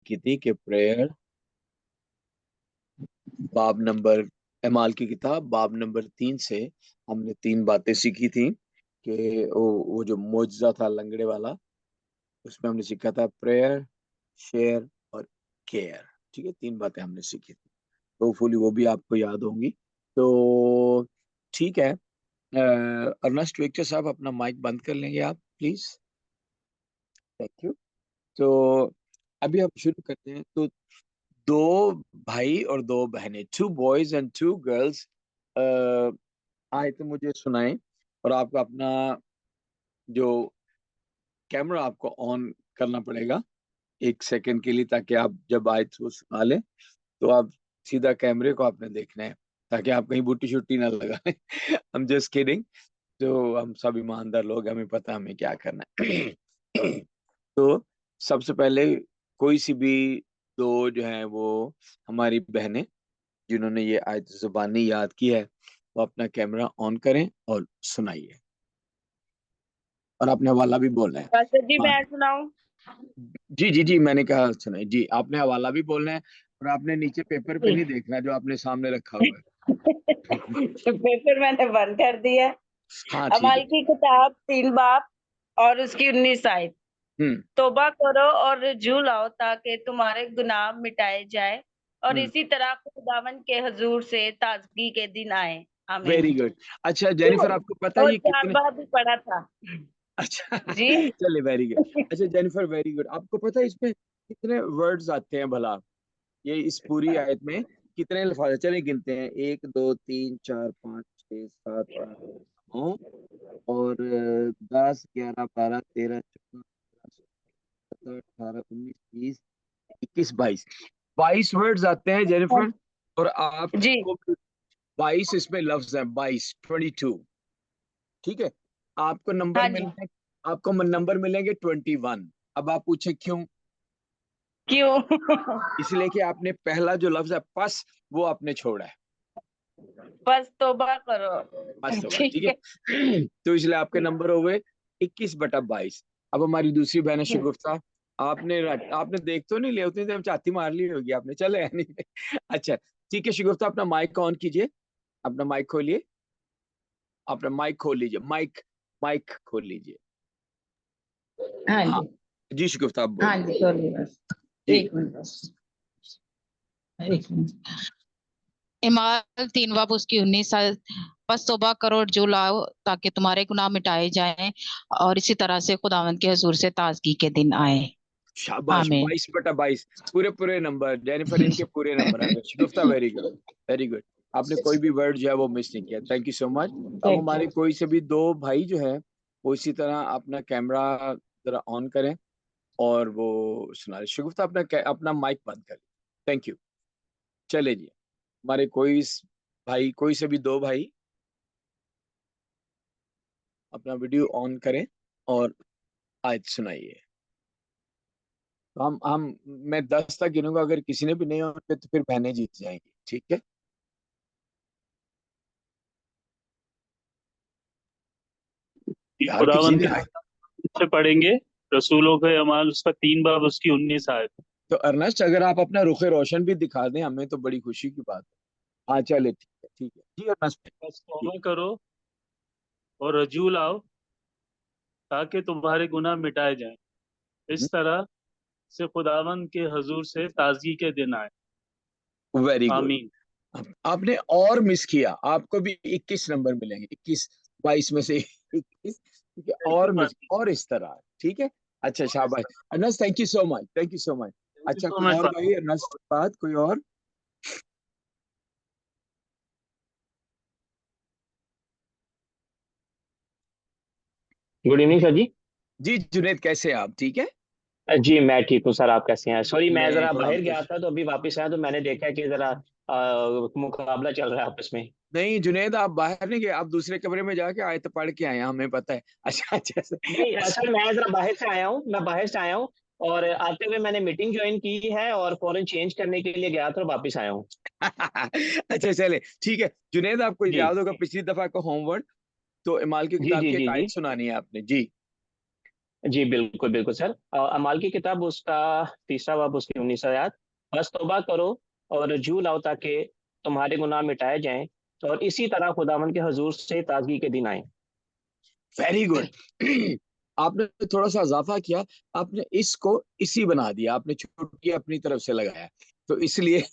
सीखी थी कि प्रेयर बाब नंबर, एमाल की किताब बाब नंबर 3 से हमने 3 बातें सीखी थी कि वो जो मोजा था लंगड़े वाला, उसमें हमने सीखा था प्रेयर, शेयर और केयर। ठीक है, 3 बातें हमने सीखी थी, तो फुली वो भी आपको याद होंगी। तो ठीक है, अर्नस्ट विक्टर साहब अपना माइक बंद कर लेंगे आप प्लीज। Thank you. तो अभी हम शुरू करते हैं। तो दो भाई और दो बहनें, 2 बॉयज एंड 2 गर्ल्स, आए तो मुझे सुनाएं। और आपको अपना जो कैमरा आपको ऑन करना पड़ेगा 1 सेकंड के लिए, ताकि आप जब आयत को सुना लें तो आप सीधा कैमरे को आपने देखना है, ताकि आप कहीं बूटी शुट्टी ना लगाएं। हम जस्ट किडिंग। तो हम सब ईमानदार लोग, हमें पता है हमें क्या करना है। तो सबसे पहले कोई सी भी दो जो है वो हमारी बहनें जिन्होंने ये आयत जुबानी याद की है, वो अपना कैमरा ऑन करें और सुनाइए। और आपने हवाला भी बोलना है। वैसे जी हाँ मैं सुनाऊं? जी जी जी, मैंने कहा सुनाई जी, आपने हवाला भी बोलना है। और आपने नीचे पेपर पे नहीं देखना है जो आपने सामने रखा हुआ है। पेपर मैंने बंद कर दिया। हाँ ठीक अमाल है। की किताब 3 बाब और उसकी 19 आयत। हम्म तौबा करो और रुजू लाओ ताकि तुम्हारे गुनाह मिटाए जाए और हम्म। इसी तरह खुदावन के हजूर से ताजगी के दिन आए। आमीन। Very good. अच्छा जेनिफर, आपको पता है और ये 4 कितने, बाब भी पढ़ा था अच्छा जी। चले वेरी गुड। अच्छा जेनिफर वेरी गुड, आपको पता है इसमें कितने वर्ड्स आते हैं भला? ये इस पूरी आयत में कितने अल्फाज हैं? चलिए गिनते हैं, 1 2 3 4 5 6 7 8 9 और 10 11 12 13 14 15 16 17 18 19 20 21 22 22 वर्ड्स आते हैं जेनिफर। और जी आपको 22 इसमें लफ्ज हैं, 22। ठीक है, आपको नंबर हाँ जी। मिलने आपको नंबर मिलेंगे 21। अब आप पूछे क्यों? क्यों? इसलिए कि आपने पहला जो लफ्ज है पस, वो आपने छोड़ा है। बस तौबा करो। पस तो बात ठीक ठीक है। है। तो इसलिए आपके नंबर हो गए 21/22। अब हमारी दूसरी बहन है शगुफ्ता। आपने आपने देख तो नहीं लिया, उतनी देर में चाहती मार ली होगी आपने, चले नहीं। अच्छा ठीक है शगुफ्ता, अपना माइक ऑन कीजिए, अपना माइक खोलिए, अपना माइक खोल लीजिए, माइक माइक खोल लीजिए। हाँ हाँ जी। जी शगुफ्ता, आप हाँ बोलिए जी सॉरी बस जी। 1 मिनट बस 1 मिनट। इमाल 3 बाब उसकी 19 आयत। बस तौबा करो और जो लाओ ताकि तुम्हारे गुनाह मिटाए जाएं और इसी तरह से खुदावंद के हजूर से ताजगी के दिन आए। शाबाश, आमीन। 22/22 पूरे पूरे नंबर जेनिफर, इनके पूरे नंबर आ गए शगुफ्ता, वेरी गुड वेरी गुड। आपने कोई भी वर्ड जो है वो मिस नहीं किया, थैंक यू सो मच। अब थैंक यू। हमारे कोई से भी दो भाई जो है वो इसी तरह अपना कैमरा जरा ऑन करें और वो सुना रहे। शगुफ्ता अपना अपना माइक बंद करें, थैंक यू। चले जी, हमारे भाई, कोई से भी दो भाई अपना वीडियो ऑन करें और आयत सुनाइए। तो हम मैं 10 तक गिनूंगा, अगर किसी ने भी नहीं ऑन किया तो फिर बहनें जीत जाएंगी, ठीक है? यार किसी खुदावन ने, के से पढ़ेंगे रसूलों के अमाल उसका 3 बाब उसकी 19 आयत। तो अर्नस्ट अगर आप अपना रुख रोशन भी दिखा दें हमें तो बड़ी खुशी की बात है। हाँ चले ठीक है ठीक है जी अर्नस्ट बस जी। तौबा करो और रजू लाओ ताकि तुम्हारे गुनाह मिटाए जाएं, इस तरह से खुदावन के हजूर से ताजगी के दिन आए। Very good. आमीन। आपने और मिस किया, आपको भी 21 नंबर मिलेंगे, 21 22 में से 21, ठीक है? थैंक यू और मिस पाजी। और इस तरह, ठीक है? अच्छा शाबाश Ernst, thank you so much, thank you so much. Thank you अच्छा सो कोई मच और भाई अर्नस्ट के बाद कोई और? गुड इवनिंग सर जी। जी जुनेद, कैसे हैं आप? ठीक है। जी मैं ठीक हूँ सर, आप कैसे हैं? सॉरी मैं मैं जरा बड़ा बाहर गया खुश। था तो अभी वापस आया तो मैंने देखा कि जरा मुकाबला चल रहा है आपस में। नहीं जुनेद, आप बाहर नहीं गए, आप दूसरे कमरे में जाके आए तो पढ़ के आए हैं, हमें पता है। अच्छा अच्छा नहीं अच्छा। असल मैं जरा बाहर से आया हूँ, मैं बाहर से आया हूँ और आते हुए मैंने मीटिंग ज्वाइन की है और फौरन चेंज करने के लिए गया था और वापस आया हूँ। अच्छा चले ठीक है जुनेद, आपको जी याद होगा पिछली दफा का होमवर्क, तो इमाल की जी किताब जी की एक जी जी। आयत सुनानी है आपने जी। जी, बिल्कुल, बिल्कुल सर। अमाल की किताब उसका 3रा बाब उसकी 19 आयत, बस तौबा करो और जू लाओ ताकि तुम्हारे गुनाह मिटाए जाएँ और इसी तरह खुदावंद के हज़ूर से ताज़गी के दिन आएँ। Very good. आपने थोड़ा सा इजाफा किया, आपने इसको इसी बना दिया, आपने छुट्टी अपनी तरफ से लगाया, तो इसलिए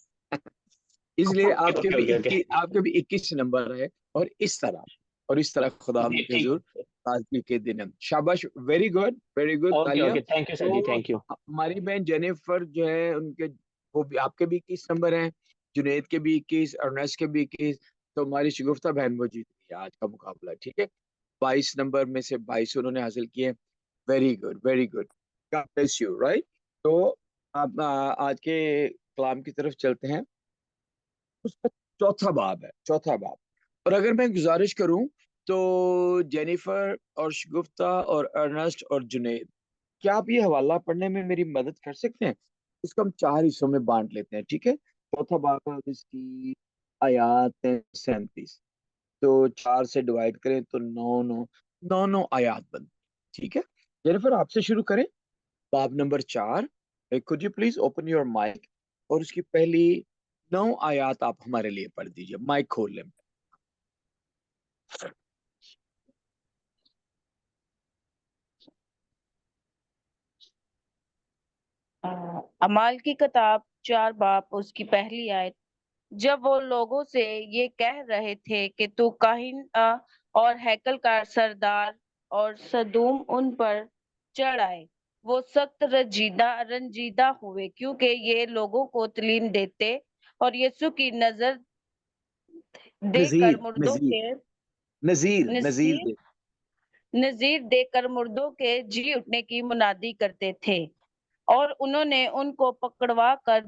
इसलिए ओके, ओके, ओके। आपके भी 21 नंबर है। और इस तरह खुदा जी, के ठीक। हुजूर ताज़गी के दिन है। शाबाश, very good, very good, okay, तालियां। ओके। थैंक यू सर जी, तो थैंक यू। हमारी बहन जेनिफर जो है उनके, वो भी आपके भी 21 नंबर हैं, जुनैद के भी 21, अर्नेस्ट के भी 21। तो हमारी शगुफ्ता बहन वो जीत गई आज का मुकाबला, ठीक है। 22 नंबर में से 22 उन्होंने हासिल किए। Very good, very good, God bless you, right. तो आप आज के कलाम की तरफ चलते हैं। उसका चौथा बाब है, चौथा बाब। और अगर मैं गुजारिश करूं तो जेनिफर और शगुफ्ता और अर्नेस्ट और जुनैद, क्या आप ये हवाला पढ़ने में मेरी मदद कर सकते हैं? इसको हम 4 हिस्सों में बांट लेते हैं, ठीक है। चौथा बाब है, जिसकी आयात है 37। तो 4 से डिवाइड करें तो 9 आयात बनती, ठीक है। जेनिफर आपसे शुरू करें, बाब नंबर 4। Could you please open your mic और उसकी पहली 9 आयात आप हमारे लिए पढ़ दीजिए, माइक खोल लें। अमाल की किताब 4 बाब उसकी पहली आयत। जब वो लोगों से ये कह रहे थे कि तू काहिन और हैकल का सरदार और सदूम उन पर चढ़ आए, वो सख्त रंजीदा हुए, क्योंकि ये लोगों को तलीम देते और यीशु की नजर देकर नजीर, मुर्दों नजीर, के नजीर, नजीर नसीर दे। नजीर देकर मुर्दों के जी उठने की मुनादी करते थे। और उन्होंने उनको पकड़वा कर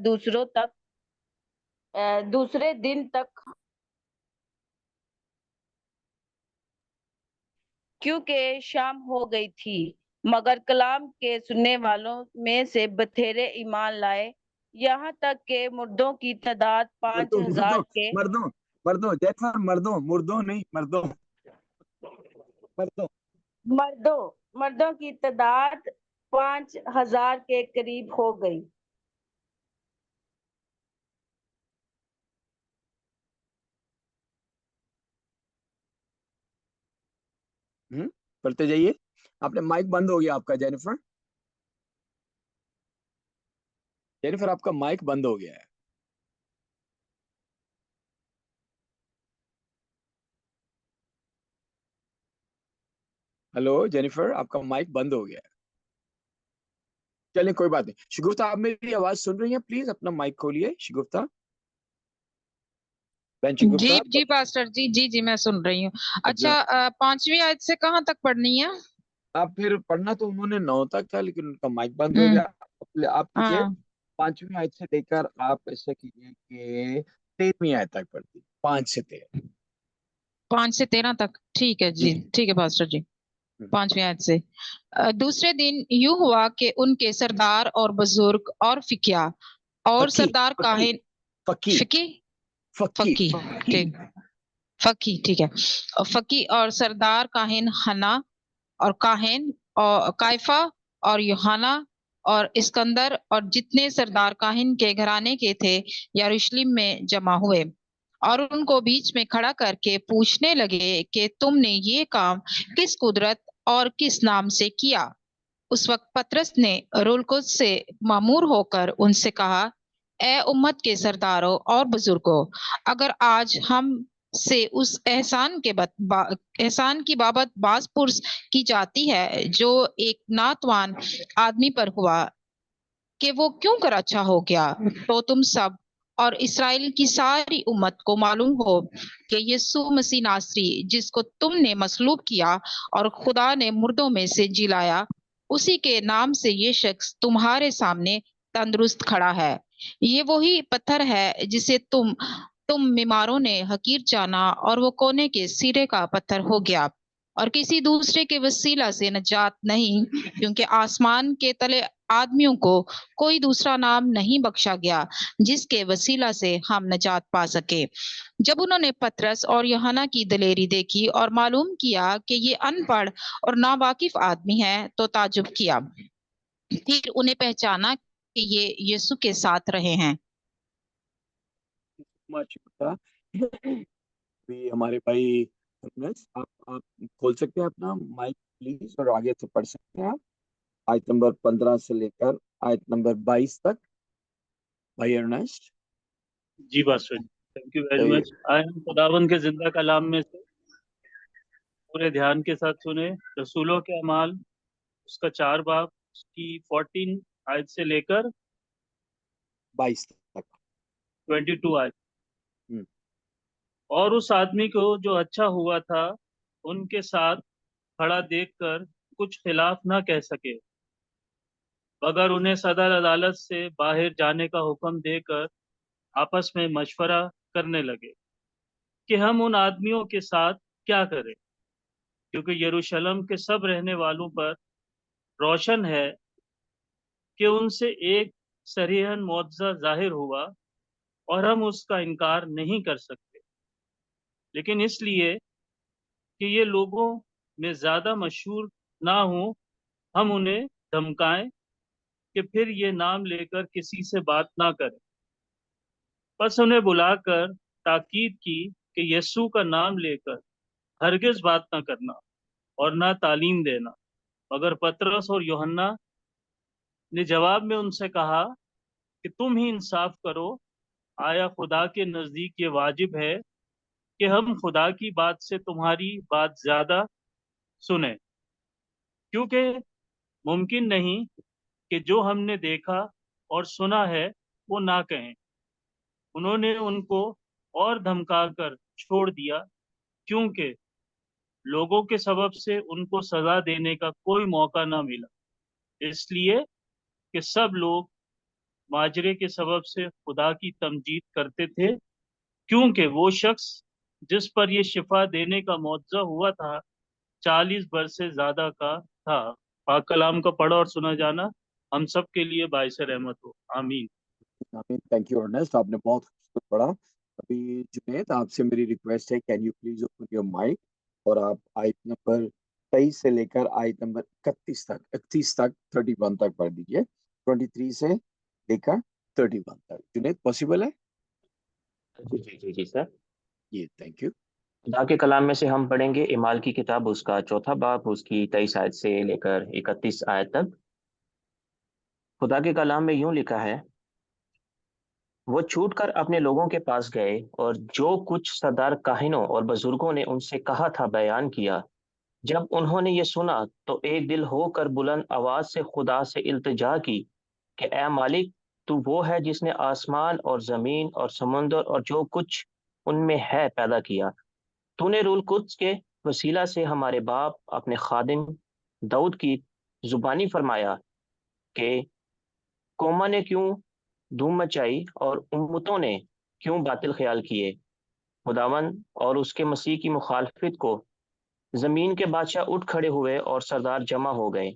दूसरे दिन तक, क्योंकि शाम हो गई थी, मगर कलाम के सुनने वालों में से बथेरे ईमान लाए, यहाँ तक के मुर्दों की तादाद मर्दों, 5,000 मर्दों, के मर्दों, मर्दों, जैसा मर्दों, मुर्दों नहीं, मर्दों, मर्दों। मर्दों की तादाद 5,000 के करीब हो गई। पढ़ते जाइए। आपने माइक बंद हो गया आपका, जेनिफर। जेनिफर आपका माइक बंद हो गया है। हेलो जेनिफर, आपका माइक बंद हो गया है। चलिए कोई बात नहीं। शगुफ्ता, आप मेरी आवाज सुन रही हैं? प्लीज अपना माइक खोलिए, शगुफ्ता, बहन जी शगुफ्ता। जी पास्टर जी, जी जी मैं सुन रही हूँ। अच्छा, अच्छा, 5वीं आयत से कहाँ तक पढ़नी है? आप फिर पढ़ना तो उन्होंने 9 तक था, लेकिन उनका माइक बंद हो हम्म। गया। आप कीजिए हाँ, 5वीं आयत से लेकर, आप ऐसा कीजिए कि 13वीं आयत तक पढ़ती, 5 से 13। 5 से 13 तक, ठीक है जी जी, जी। ठीक है पास्टर जी। हम्म। 5वीं आयत से, दूसरे दिन यूं हुआ कि उनके सरदार और बुजुर्ग और फिकिया और फकी, सरदार फकी, काहिन, फकी, फिकी, फकी, फकी, फकी। ठीक, फकी, ठीक है। और फकी और सरदार काहिन हना और काहिन और काइफा और यूहाना और इस्कंदर और जितने सरदार काहिन के घराने के थे यरूशलेम में जमा हुए और उनको बीच में खड़ा करके पूछने लगे कि तुमने ये काम किस कुदरत और किस नाम से किया। उस वक्त पतरस ने रूह कुद्स से मामूर होकर उनसे कहा, ए उम्मत के सरदारों और बुजुर्गों, अगर आज हम से उस एहसान की बाबत बासपुरस की जाती है जो एक नातवान आदमी पर हुआ कि वो क्यों कर अच्छा हो गया, तो तुम सब और इसराइल की सारी उम्मत को मालूम हो कि यीशु मसीह नासरी, जिसको तुमने मसलूब किया और खुदा ने मुर्दों में से जिलाया, उसी के नाम से ये शख्स तुम्हारे सामने तंदुरुस्त खड़ा है। ये वही पत्थर है जिसे तुम बीमारों ने हकीर जाना और वो कोने के सिरे का पत्थर हो गया और किसी दूसरे के वसीला से नजात नहीं, क्योंकि आसमान के तले आदमियों को कोई दूसरा नाम नहीं बख्शा गया जिसके वसीला से हम निजात पा सके। जब उन्होंने पतरस और यूहन्ना की दलेरी देखी और मालूम किया कि ये अनपढ़ और नावाकिफ आदमी हैं, तो ताजुब किया। फिर उन्हें पहचाना कि ये यीशु के साथ रहे हैं। भी हमारे भाई अरनेस्ट, आप खोल सकते हैं अपना माइक प्लीज और आगे से पढ़ सकते हैं आप आयत नंबर 15 से लेकर आयत नंबर 22 तक। भाई अरनेस्ट। जी pastor, thank you very much. आए हम खुदावन के जिंदा कलाम में से पूरे ध्यान के साथ सुने रसूलों के अमाल, उसका 4 बाब, उसकी 14 आयत से लेकर 22 तक। 22 आयत। हम्म। और उस आदमी को जो अच्छा हुआ था उनके साथ खड़ा देखकर कुछ खिलाफ ना कह सके, मगर उन्हें सदर अदालत से बाहर जाने का हुक्म देकर आपस में मशवरा करने लगे कि हम उन आदमियों के साथ क्या करें, क्योंकि यरूशलेम के सब रहने वालों पर रोशन है कि उनसे एक सरीहन मुअज्जा जाहिर हुआ और हम उसका इनकार नहीं कर सकते। लेकिन इसलिए कि ये लोगों में ज्यादा मशहूर ना हो, हम उन्हें धमकाएं कि फिर ये नाम लेकर किसी से बात ना करें। बस उन्हें बुलाकर ताकीद की कि यीशु का नाम लेकर हरगिज बात ना करना और ना तालीम देना। मगर पतरस और यूहन्ना ने जवाब में उनसे कहा कि तुम ही इंसाफ करो, आया खुदा के नजदीक ये वाजिब है कि हम खुदा की बात से तुम्हारी बात ज्यादा सुने, क्योंकि मुमकिन नहीं कि जो हमने देखा और सुना है वो ना कहें। उन्होंने उनको और धमकाकर छोड़ दिया, क्योंकि लोगों के सबब से उनको सजा देने का कोई मौका ना मिला, इसलिए कि सब लोग माजरे के सबब से खुदा की तमजीद करते थे, क्योंकि वो शख्स जिस पर ये शिफा देने का मुआवजा हुआ था 40 बरस से ज्यादा का था। पाक कलाम का पढ़ा और सुना जाना हम सब के लिए बाइस रहमत हो, आमीन। थैंक यू अर्नेस्ट, आपने बहुत खूबसूरत पढ़ा। अभी जुनेद, आपसे मेरी रिक्वेस्ट है, can you please open your mic और आप आयत नंबर 23 से लेकर आयत नंबर 31 तक 31 तक पढ़ दीजिए। 23 से लेकर 31 तक। जुनेद, पॉसिबल है? जी जी जी जी सर। ये थैंक यू। खुदा के कलाम में से हम पढ़ेंगे इमाल की किताब, उसका 4था बाब, उसकी 23 आयत से लेकर 31 आयत तक। खुदा के कलाम में यूं लिखा है, वो छूटकर अपने लोगों के पास गए और जो कुछ सरदार काहिनों और बुजुर्गों ने उनसे कहा था बयान किया। जब उन्होंने ये सुना तो एक दिल होकर बुलंद आवाज से खुदा से इल्तिजा की कि ए मालिक, तू वो है जिसने आसमान और जमीन और समुंदर और जो कुछ उनमें है पैदा किया। तूने रूल कुद्स के वसीला से हमारे बाप अपने खादिम दाऊद की जुबानी फरमाया कि कौमा ने क्यों धूम मचाई और उम्मतों ने क्यों बातिल ख्याल किए। खुदावन और उसके मसीह की मुखालफत को जमीन के बादशाह उठ खड़े हुए और सरदार जमा हो गए,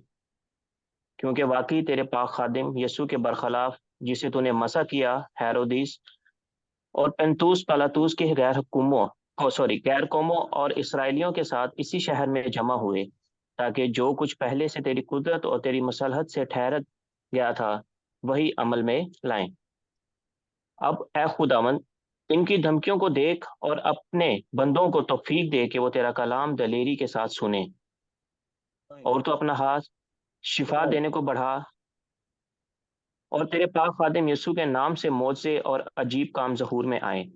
क्योंकि वाकई तेरे पाक खादिम यसू के बरखलाफ, जिसे तूने मसा किया, हेरोदिस और पेंतुस पलातुस के गैर कौमों और इसराइलियों के साथ इसी शहर में जमा हुए, ताकि जो कुछ पहले से तेरी कुदरत और तेरी मसलहत से ठहर गया था वही अमल में लाएं। अब ए खुदावन, इनकी धमकियों को देख और अपने बंदों को तौफीक दे कि वो तेरा कलाम दलेरी के साथ सुने, और तो अपना हाथ शिफा देने को बढ़ा और तेरे पाक खादिम यीशु के नाम से मौजे और अजीब काम ज़हूर में आए।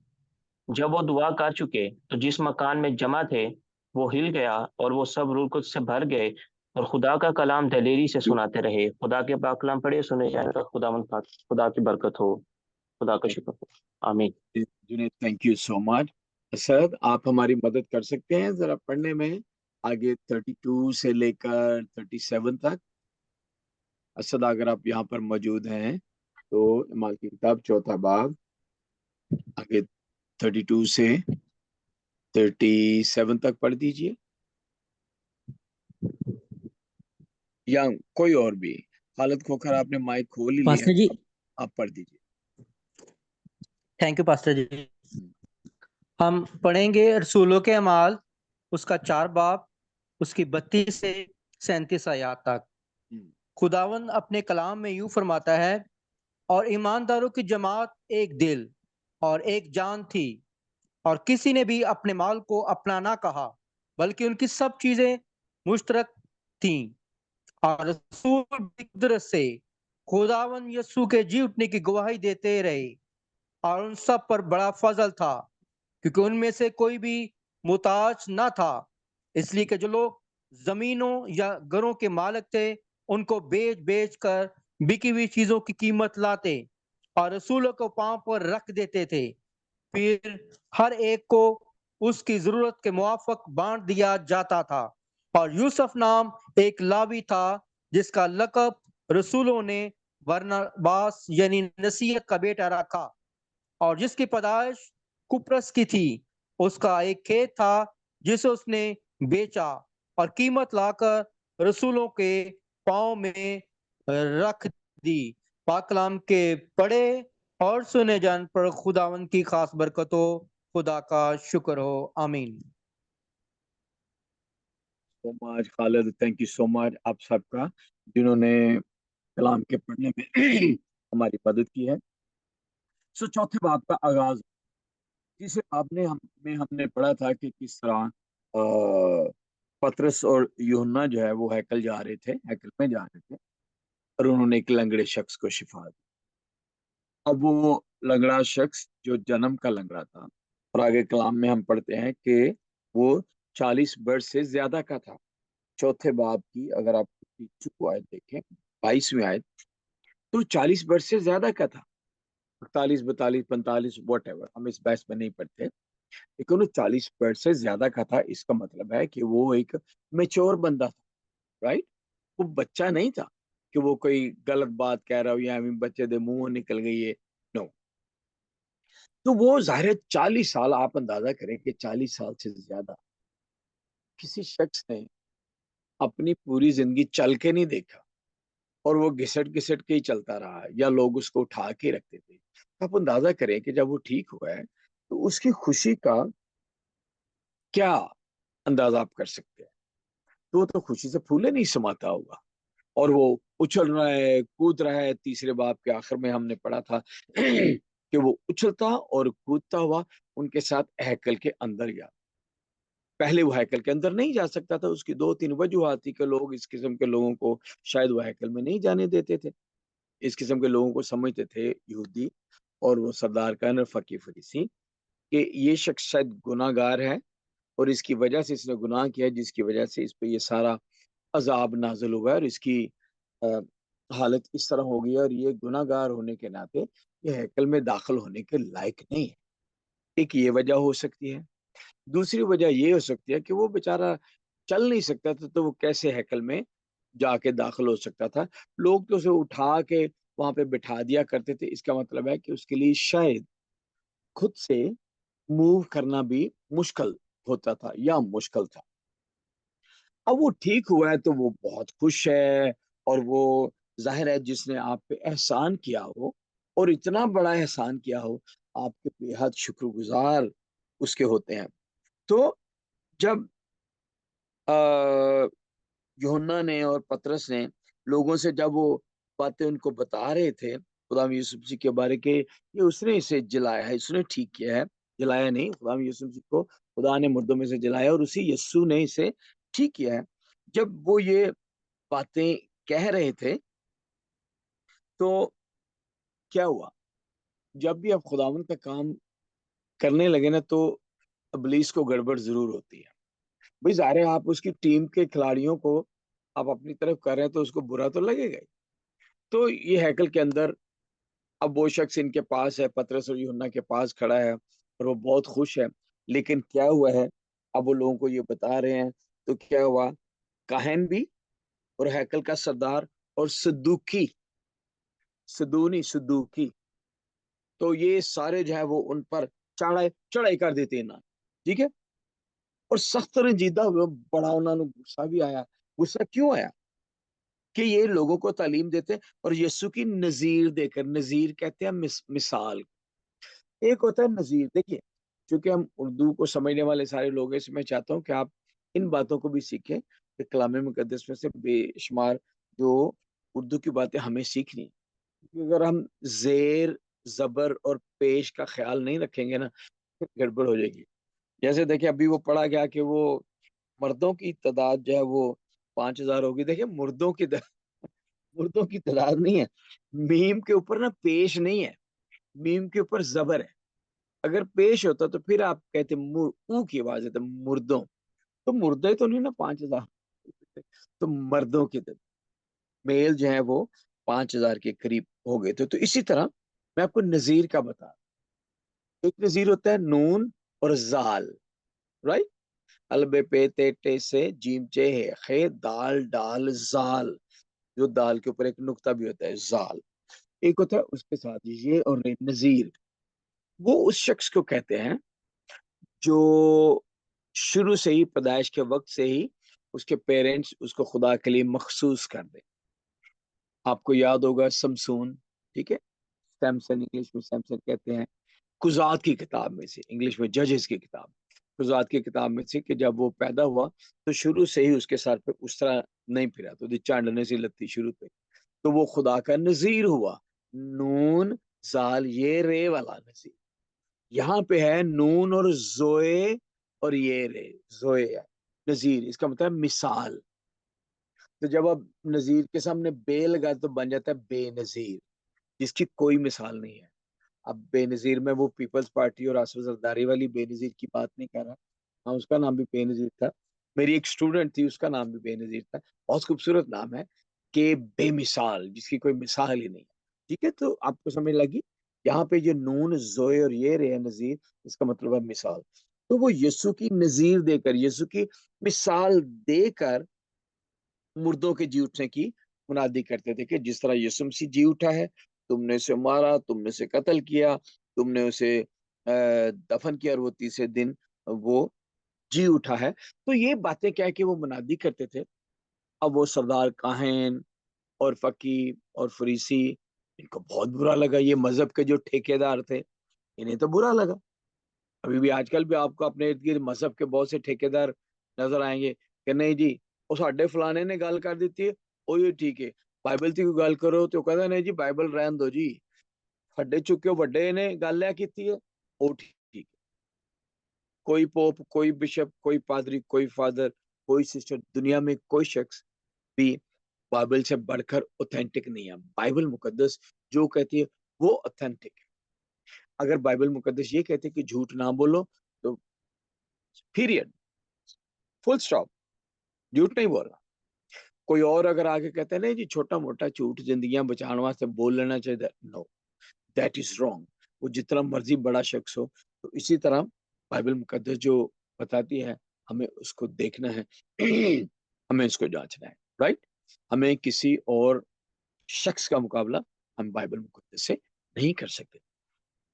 जब वो दुआ कर चुके तो जिस मकान में जमा थे वो हिल गया और वो सब रूह कुद्स से भर गए और खुदा का कलाम दलेरी से सुनाते रहे। खुदा के पाक कलाम पढ़े सुने जाएगा। खुदा की बरकत हो, खुदा का शुक्र हो, आमीन। Junaid, thank you so much. Sir, आप हमारी मदद कर सकते हैं जरा पढ़ने में आगे 32 से लेकर 37 तक। असद, अगर आप यहाँ पर मौजूद हैं तो इमाल की किताब 4था बाब आगे 32 से 37 तक पढ़ दीजिए, या कोई और भी खालिद खोखर, आपने माइक खोल ही लिया, पास्टर जी, आप पढ़ दीजिए। थैंक यू पास्टर जी। हम्म, हम पढ़ेंगे रसूलों के अमाल, उसका 4 बाब, उसकी 32 से 37 आयत तक। हम्म, खुदावंद अपने कलाम में यूं फरमाता है, और ईमानदारों की जमात एक दिल और एक जान थी, और किसी ने भी अपने माल को अपना ना कहा, बल्कि उनकी सब चीजें मुश्तरक थीं। और रसूल भी कुदरत से खुदावन यस्सु के जी उठने की गवाही देते रहे, और उन सब पर बड़ा फजल था, क्योंकि उनमें से कोई भी मुताज न था, इसलिए कि जो लोग जमीनों या घरों के मालिक थे, उनको बेच बेच कर बिकी हुई चीजों की कीमत लाते और रसूलों को पांव पर रख देते थे। फिर हर एक को उसकी जरूरत के मुआफक बांट दिया जाता था। और यूसुफ नाम एक लावी था, जिसका लकब रसूलों ने बरनबास यानी नसीहत का बेटा रखा, और जिसकी पैदाइश कुप्रस की थी। उसका एक खेत था जिसे उसने बेचा और कीमत लाकर रसूलों के पाँव में रख दी। पाक कलाम के पढ़े और सुने जान पर खुदावन की खास बरकतों, खुदा का शुक्र हो, आमीन। So much Khalid, thank you so much आप सबका, जिन्होंने कलाम के पढ़ने में हमारी मदद की है। सो चौथे बाब का आगाज, तीसरे बाब ने हमने पढ़ा था कि किस तरह पतरस और यूहन्ना जो है वो हैकल जा रहे थे, हैकल में जा रहे थे, और उन्होंने एक लंगड़े शख्स को शिफा दी। अब वो लंगड़ा शख्स जो जन्म का लंगड़ा था, और आगे कलाम में हम पढ़ते हैं कि वो 40 वर्ष से ज्यादा का था। चौथे बाब की अगर आप आयत देखें, 22वीं आयत, तो 40 वर्ष से ज्यादा का था। 48, 42, 45, वट एवर, हम इस बहस में नहीं पढ़ते, लेकिन वो 40 वर्ष से ज्यादा का था। इसका मतलब है कि वो एक मेच्योर बंदा था, राइट। वो बच्चा नहीं था कि वो कोई गलत बात कह रहा हो या बच्चे दे मुंह निकल गई है, नो। तो वो जाहिर है 40 साल, आप अंदाजा करें कि 40 साल से ज्यादा किसी शख्स ने अपनी पूरी जिंदगी चल के नहीं देखा, और वो घिसट घिसट के ही चलता रहा, या लोग उसको उठा के रखते थे। तो आप अंदाजा करें कि जब वो ठीक हुआ है तो उसकी खुशी का क्या अंदाजा आप कर सकते हैं। तो वो तो खुशी से फूले नहीं समाता होगा, और वो उछल रहा है, कूद रहा है। तीसरे बाब के आखिर में हमने पढ़ा था कि वो उछलता और कूदता हुआ उनके साथ हैकल के अंदर गया। पहले वो हैकल के अंदर नहीं जा सकता था, उसकी 2-3 वजूहात थी कि लोग इस किस्म के लोगों को शायद वो हैकल में नहीं जाने देते थे। इस किस्म के लोगों को समझते थे यहूदी और वो सरदार कहन और फकीर फरीसी कि ये शख्स शायद गुनाहगार है, और इसकी वजह से इसने गुनाह किया है, जिसकी वजह से इस पे ये सारा अजाब नाजिल हुआ है, और इसकी अ, हालत इस तरह हो गई है, और ये गुनाहगार होने के नाते ये हैकल में दाखिल होने के लायक नहीं है। एक ये वजह हो सकती है। दूसरी वजह ये हो सकती है कि वो बेचारा चल नहीं सकता था, तो वो कैसे हैकल में जाके दाखिल हो सकता था। लोग तो उसे उठा के वहां पे बिठा दिया करते थे। इसका मतलब है कि उसके लिए शायद खुद से मूव करना भी मुश्किल होता था या मुश्किल था। अब वो ठीक हुआ है तो वो बहुत खुश है, और वो जाहिर है जिसने आप पे एहसान किया हो, और इतना बड़ा एहसान किया हो, आपके बेहद शुक्रगुजार उसके होते हैं। तो जब यूहन्ना ने और पतरस ने लोगों से जब वो बातें उनको बता रहे थे खुदाम यूसुफ जी के बारे के, ये उसने इसे जलाया है, इसने ठीक किया है, जलाया नहीं, खुदाम यूसुफ जी को खुदा ने मुर्दों में से जलाया, और उसी यस्सु ने इसे ठीक किया है। जब वो ये बातें कह रहे थे तो क्या हुआ, जब भी आप खुदावन का काम करने लगे ना, तो इब्लीस को गड़बड़ जरूर होती है। भाई जाहिर है आप उसकी टीम के खिलाड़ियों को आप अपनी तरफ कर रहे हैं, तो उसको बुरा तो लगेगा ही। तो ये हैकल के अंदर अब वो शख्स इनके पास है, पतरस और यूहन्ना के पास खड़ा है, और वो बहुत खुश है। लेकिन क्या हुआ है, अब वो लोगों को ये बता रहे हैं, तो क्या हुआ, काहन भी और हैकल का सरदार और सदूकी, सदूनी सदूकी, तो ये सारे जो है वो उन पर चढ़ाई चढ़ाई कर देते हैं ना, ठीक है। और सख्त रंजीदा हुए, बड़ा उन्होंने गुस्सा भी आया। गुस्सा क्यों आया, कि ये लोगों को तालीम देते हैं और यीशु की नजीर देकर, नजीर कहते हैं मिसाल। एक होता है नजीर। देखिए, क्योंकि हम उर्दू को समझने वाले सारे लोग हैं, इसमें चाहता हूँ कि आप इन बातों को भी सीखें कि कलाम मुकद्दस में से बेशुमार जो उर्दू की बातें हमें सीखनी है। क्योंकि अगर हम जेर, जबर और पेश का ख्याल नहीं रखेंगे ना, फिर गड़बड़ हो जाएगी। जैसे देखिए, अभी वो पढ़ा गया कि वो मर्दों की तादाद जो है वो 5,000 होगी। देखिए, मुर्दों की तादाद नहीं है। मीम के ऊपर ना पेश नहीं है, मीम के ऊपर जबर है। अगर पेश होता तो फिर आप कहते ऊ की आवाज है तो मुर्दों, तो मुर्दे तो नहीं ना 5,000। तो मर्दों की तादाद, मेल जो है वो 5,000 के करीब हो गए थे। तो इसी तरह मैं आपको नजीर का बता, एक नजीर होता है नून और जाल, राइट। अलबे पे ते टे से जीम चे है खे दाल डाल जाल, जो दाल के ऊपर एक नुक्ता भी होता है, जाल। एक होता है उसके साथ ये और रे, नजीर। वो उस शख्स को कहते हैं जो शुरू से ही, पैदाइश के वक्त से ही उसके पेरेंट्स उसको खुदा के लिए मखसूस कर दे। आपको याद होगा समसून, ठीक है, सैमसन, इंग्लिश में सैमसन कहते हैं। कुजात की किताब में से, इंग्लिश में जजेस की किताब, कुजात की किताब में से, कि जब वो पैदा हुआ तो शुरू से ही उसके सर पे उस तरह नहीं फिरा, तो चांदने सी लत्ती शुरू पे। तो वो खुदा का नजीर हुआ। नून जाल ये रे वाला नजीर। यहाँ पे है नून और जोए और ये रे, जोए है नजीर, इसका मतलब मिसाल। तो जब अब नजीर के सामने बे लगा तो बन जाता है बेनजीर, जिसकी कोई मिसाल नहीं है। अब बेनजीर में वो पीपल्स पार्टी और आसफ जरदारी वाली बेनजीर की बात नहीं कर रहा। हाँ, उसका नाम भी बेनजीर था। मेरी एक स्टूडेंट थी, उसका नाम भी बेनजीर था। बहुत खूबसूरत नाम है, कि बेमिसाल, जिसकी कोई मिसाल ही नहीं है। ठीक है, तो आपको समझ लगी। यहाँ पे ये नून जोए और ये रे नजीर, इसका मतलब है मिसाल। तो वो यीशु की नजीर देकर, यीशु की मिसाल देकर मुर्दों के जी उठने की मुनादी करते थे, कि जिस तरह यीशु मसीह जी उठा है, तुमने उसे मारा, तुमने उसे कत्ल किया, तुमने उसे दफन किया और वो तीसरे दिन वो जी उठा है। तो ये बातें क्या है कि वो मुनादी करते थे। अब वो सरदार काहन और फकी और फरीसी, इनको बहुत बुरा लगा। ये मजहब के जो ठेकेदार थे, इन्हें तो बुरा लगा। अभी भी आजकल भी आपको अपने इर्द गिर्द मजहब के बहुत से ठेकेदार नजर आएंगे कि नहीं जी, ਉਹ ਸਾਡੇ फलाने ने गल कर दी है, ਉਹ ये ठीक है। बाइबल की कोई गल करो तो कहता नहीं जी बाइबल रहन दो जी, खड्डे चुके ਵੱਡੇ ने गल है की है, ਉਹ ठीक। कोई पोप, कोई बिशप, कोई पादरी, कोई फादर, कोई सिस्टर, दुनिया में कोई शख्स भी बाइबल से बढ़कर ऑथेंटिक नहीं है। बाइबल मुकद्दस जो कहती है वो ऑथेंटिक है। अगर बाइबल मुकद्दस ये कहती है कि झूठ ना बोलो, तो पीरियड, फुल स्टॉप, झूठ नहीं बोलना। कोई और अगर आके कहते हैं नहीं जी छोटा मोटा झूठ जिंदगियां बचाने वास्ते बोल लेना चाहिए, नो, दैट इज रॉन्ग। वो जितना मर्जी बड़ा शख्स हो। तो इसी तरह बाइबल मुकद्दस जो बताती है, हमें उसको देखना है, हमें इसको जांचना है, राइट। हमें किसी और शख्स का मुकाबला हम बाइबल मुकद्दस से नहीं कर सकते।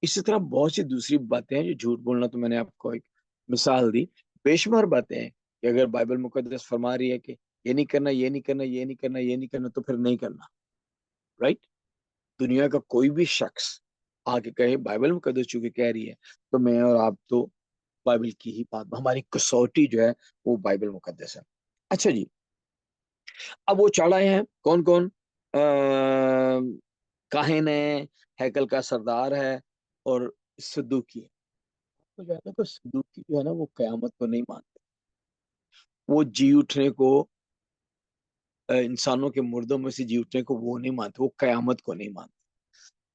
इसी तरह बहुत सी दूसरी बातें हैं, जो झूठ बोलना, तो मैंने आपको एक मिसाल दी। बेशुमार बातें हैं कि अगर बाइबल मुकद्दस फरमा रही है कि ये नहीं करना, ये नहीं करना, ये नहीं करना, ये नहीं करना, तो फिर नहीं करना, राइट। दुनिया का कोई भी शख्स आके कहे बाइबल मुकद्दस चूंकि कह रही है, तो मैं और आप तो बाइबल की ही बात, हमारी कसौटी जो है वो बाइबल मुकद्दस है। अच्छा जी, अब वो चढ़ाए हैं कौन कौन? काहिन है, हैकल का सरदार है, और सदूकी है। तो जो है ना, तो सदूकी जो है ना, वो कयामत को नहीं मानते। वो जी उठने को, इंसानों के मुर्दों में से जी उठने को वो नहीं मानते, वो कयामत को नहीं मानते।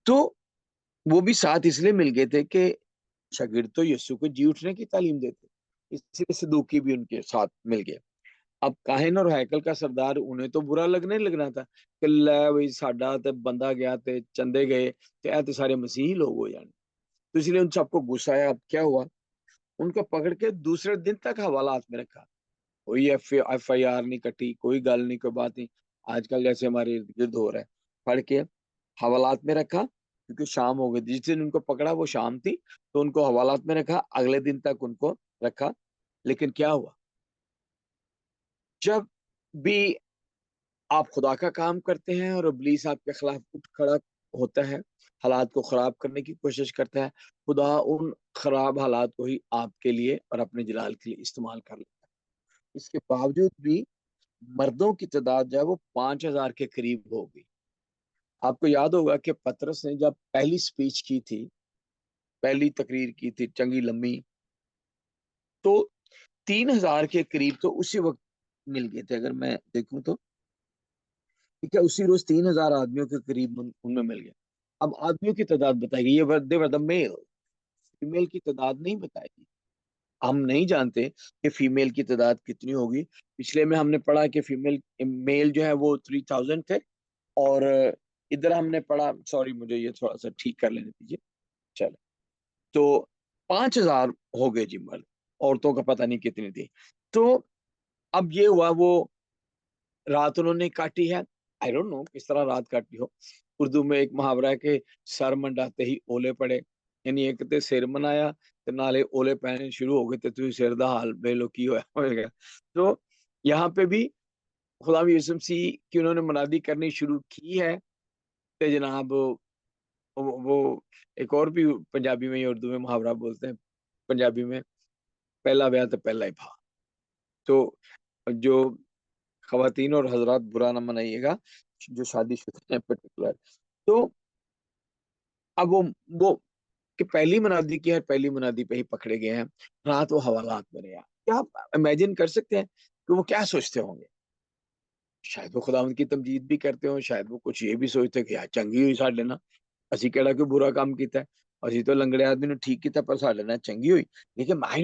तो वो भी साथ इसलिए मिल गए थे कि शागिर्द तो यीशु को जी उठने की तालीम देते, इसलिए सदूकी भी उनके साथ मिल गए। अब काहिन और हैकल का सरदार, उन्हें तो बुरा लगना ही लगना था कि लै बई साडा ते बंदा गया ते चंदे गए ते ऐ ते सारे मसीही लोग हो जाने। तो इसलिए उन सबको गुस्सा आया। अब क्या हुआ, उनको पकड़ के दूसरे दिन तक हवालात में रखा। कोई FIR नहीं कटी, कोई गल नहीं, कोई बात नहीं। आजकल जैसे हमारे इर्द गिर्द हो रहा है, पढ़ के हवालात में रखा, क्योंकि शाम हो गई। जिस दिन उनको पकड़ा वो शाम थी, तो उनको हवालात में रखा, अगले दिन तक उनको रखा। लेकिन क्या हुआ, जब भी आप खुदा का काम करते हैं और इब्लीस आपके खिलाफ उठ खड़ा होता है, हालात को खराब करने की कोशिश करता है। खुदा उन खराब हालात को ही आपके लिए और अपने जलाल के लिए इस्तेमाल कर लेता है। इसके बावजूद भी मर्दों की तादाद जो है वो 5,000 के करीब होगी। आपको याद होगा कि पतरस ने जब पहली स्पीच की थी, पहली तकरीर की थी चंगी लंबी, तो 3,000 के करीब तो उसी वक्त मिल गए थे, अगर मैं देखूं तो। ठीक है, उसी रोज 3,000 आदमियों के करीब उनमें मिल गया। अब आदमियों की तादाद बताएगी, ये दे वर द मेल, फीमेल की तादाद नहीं बताएगी। हम नहीं जानते कि फीमेल की तादाद कितनी होगी। पिछले में हमने पढ़ा कि फीमेल मेल जो है वो 3,000 थे, और इधर हमने पढ़ा, सॉरी मुझे ये थोड़ा सा ठीक कर लेने दीजिए, चलो, तो 5,000 हो गए जी मर्द, औरतों का पता नहीं कितनी थी। तो अब ये हुआ, वो रात उन्होंने काटी है, आई डोंट नो किस तरह रात काटी हो। उर्दू में एक मुहावरा है कि सर मंडाते ही ओले पड़े, यानी एक ते सिर मनाया तो नाले ओले पहने शुरू हो गए, तो तू सिर दा हाल बेलो की होएगा। तो यहाँ पे भी खुदा यीशु मसीह की उन्होंने मुनादी करनी शुरू की है, तो जनाब वो एक और भी पंजाबी में या उर्दू में मुहावरा बोलते हैं, पंजाबी में पहला ब्याह तो पहला ही भा। तो जो खवातीन और हजरात बुरा ना मनाइएगा, जो शादीशुदा हैं पर्टिकुलर, तो अब वो कि पहली मुनादी की है, पहली मुनादी पे ही पकड़े गए हैं। रात वो हवालात में रहे। क्या आप इमेजिन कर सकते हैं कि वो क्या सोचते होंगे? शायद वो खुदावंद की तमजीद भी करते हो, शायद वो कुछ ये भी सोचते कि यार चंगी हुई साडे ना, ਅਸੀਂ ਕਿਹੜਾ ਕੋਈ बुरा काम ਕੀਤਾ है, ਅਸੀਂ तो लंगड़े आदमी ने ठीक किया, पर साडे ना चंगी हुई। लेकिन आई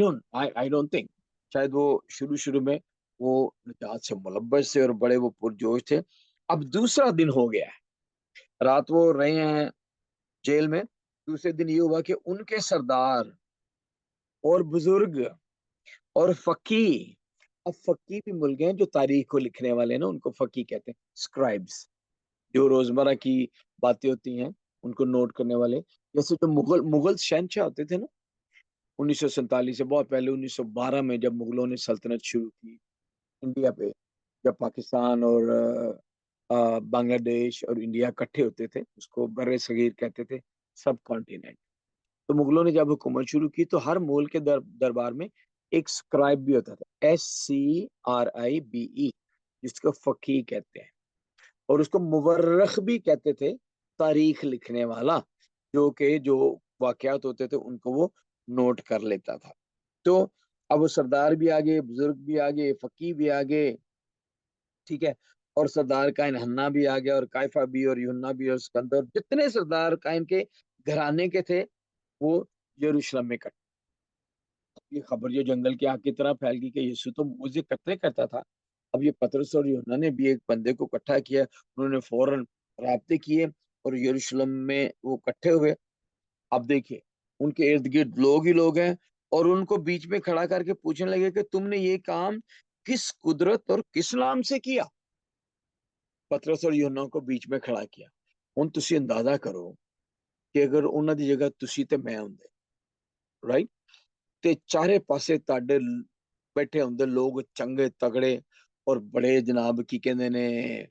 डोंट थिंक, शायद वो शुरू शुरू में वो निजात से मुलब्बस थे और बड़े वो पुरजोश थे। अब दूसरा दिन हो गया है, रात वो रहे हैं जेल में। दूसरे दिन ये हुआ कि उनके सरदार और बुजुर्ग और फकी, अब फकी भी मिल गए हैं, जो तारीख को लिखने वाले हैं ना, उनको फकी कहते हैं, स्क्राइब्स, जो रोजमर्रा की बातें होती हैं उनको नोट करने वाले। जैसे जो मुगल शहनशाह होते थे ना, 1947 से बहुत पहले 1912 में जब मुगलों ने सल्तनत शुरू की इंडिया पे, जब पाकिस्तान और बांग्लादेश और इंडिया इकट्ठे होते थे, उसको बर्रे सगीर कहते थे, सब कॉन्टिनेंट। तो मुगलों ने जब हुकूमत शुरू की तो हर मुल्क के दरबार में एक स्क्राइब भी होता था, SCRIBE, जिसको फकीह कहते हैं, और उसको मुवर्रख भी कहते थे, तारीख लिखने वाला, जो वाकयात होते थे उनको वो नोट कर लेता था। तो अब वो सरदार भी आ गए, बुजुर्ग भी आ गए, फकीह भी आ गए, ठीक है, और सरदार कायन हन्ना भी आ गया, और कायफा भी, और यूहन्ना भी, और सिकंदर, जितने सरदार कायन के घराने के थे वो यरूशलेम में इकट्ठे। ये खबर जो जंगल की आग की तरह फैल गई कि यीशु तो मुझे कत्ले करता था। अब ये पतरस और यूहन्ना ने भी एक बंदे को इकट्ठा किया, उन्होंने फौरन राब्ते किए और यरूशलेम में वो इकट्ठे हुए। अब देखिए, उनके इर्द गिर्द लोग ही लोग हैं, और उनको बीच में खड़ा करके पूछने लगे कि तुमने ये काम किस कुदरत और किस नाम से किया? पतरस और यूहन्ना को बीच में खड़ा किया। ਹੁਣ ਤੁਸੀਂ ਅੰਦਾਜ਼ਾ ਕਰੋ ਕਿ ਅਗਰ ਉਹਨਾਂ ਦੀ ਜਗ੍ਹਾ ਤੁਸੀਂ ਤੇ ਮੈਂ ਹੁੰਦੇ, ਰਾਈਟ, ਤੇ ਚਾਰੇ ਪਾਸੇ ਤੁਹਾਡੇ ਬੈਠੇ ਹੁੰਦੇ ਲੋਕ ਚੰਗੇ ਤਗੜੇ ਔਰ ਬੜੇ ਜਨਾਬ ਕੀ ਕਹਿੰਦੇ ਨੇ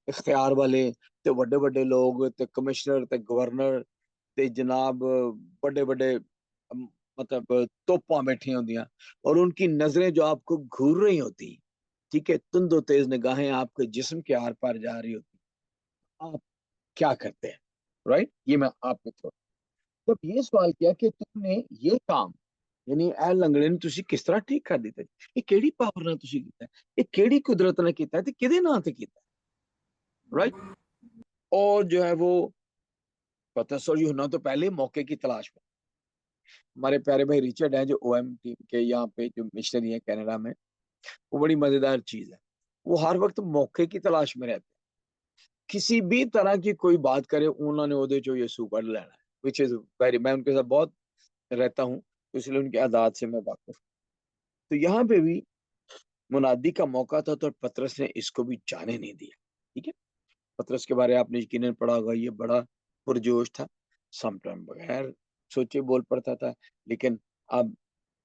ਇਖਤਿਆਰ ਵਾਲੇ, ਤੇ ਵੱਡੇ ਵੱਡੇ ਲੋਕ, ਤੇ ਕਮਿਸ਼ਨਰ ਤੇ ਗਵਰਨਰ, ਤੇ जनाब बड़े बड़े मतलब तोपा बैठी होंदियां, और उनकी नजरें जो आपको घूर रही होती, ठीक है, तुंदो तेज निगाहें आपके जिस्म के आर पार जा रही होती, आप क्या करते हैं? राइट, ये मैं आपको जब ये सवाल किया कि तुमने ये काम, यानी ए लंगड़े ने तुसी किस तरह ठीक कर दिता, ये केड़ी पावर ਨਾਲ ਤੁਸੀਂ ਕੀਤਾ, ਇਹ ਕਿਹੜੀ ਕੁਦਰਤ ਨਾਲ ਕੀਤਾ ਤੇ ਕਿਹਦੇ ਨਾਂ ਤੇ ਕੀਤਾ, राइट? और जो है वो पतरस और यूहन्ना तो पहले मौके की तलाश में। हमारे प्यारे भाई रिचर्ड हैं जो OM टीम के यहाँ पे जो मिशनरी है कनाडा में, वो बड़ी मजेदार चीज है, वो हर वक्त मौके की तलाश में रहते हैं। किसी भी तरह की कोई बात करे उन्होंने ओदे चो यीशु पढ़ लेना है, विच इज वेरी, मैं उनके साथ बहुत रहता हूँ, तो इसलिए उनकी आदात से मैं वाकिफ हूँ। तो यहाँ पे भी मुनादी का मौका था, तो पतरस ने इसको भी जाने नहीं दिया। ठीक है, पतरस के बारे आपने यकीनन पढ़ा होगा, ये बड़ा पुरजोश था, समटाइम बगैर सोचे बोल पड़ता था, लेकिन अब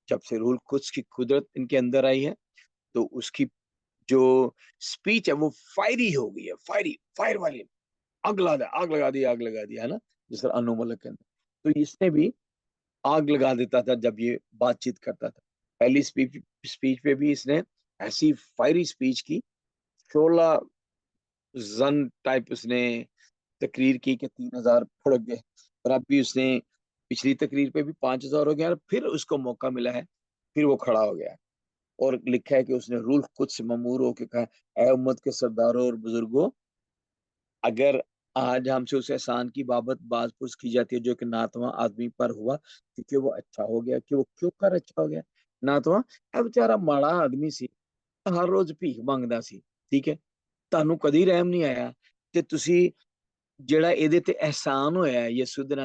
जब से रूल कुछ की कुदरत इनके अंदर आई है, तो उसकी जो स्पीच है वो फायरी हो गई है, फायर वाली, आग लगा दी, है ना, जिस तरह अनु मलिक के अंदर। तो इसने भी आग लगा देता था जब ये बातचीत करता था। पहली स्पीच पे भी इसने ऐसी फायरी स्पीच की, 16 जन टाइप उसने तकरीर की कि 3,000 फुड़क गए। और अब भी उसने पिछली तकरीर पे भी 5,000 हो गया, और फिर उसको मौका मिला है, फिर वो खड़ा हो गया है। और लिखा है कि उसने रूह कुछ से ममूर होकर कहा, ऐ उम्मत के सरदारों और बुजुर्गों, अगर आज हमसे उस एहसान की बाबत बात पूछ की जाती है जो कि नातवा आदमी पर हुआ, क्योंकि वो अच्छा हो गया, कि वो क्यों कर अच्छा हो गया। नातवा ਇਹ बेचारा माड़ा आदमी सी, हर रोज भीख ਮੰਗਦਾ ਸੀ, ठीक है, ਤੁਹਾਨੂੰ ਕਦੀ ਰਹਿਮ ਨਹੀਂ ਆਇਆ, ਤੇ ਤੁਸੀਂ ਜਿਹੜਾ ਇਹਦੇ ਤੇ ਅਹਿਸਾਨ ਹੋਇਆ ਹੈ ਯਿਸੂ ਦੇ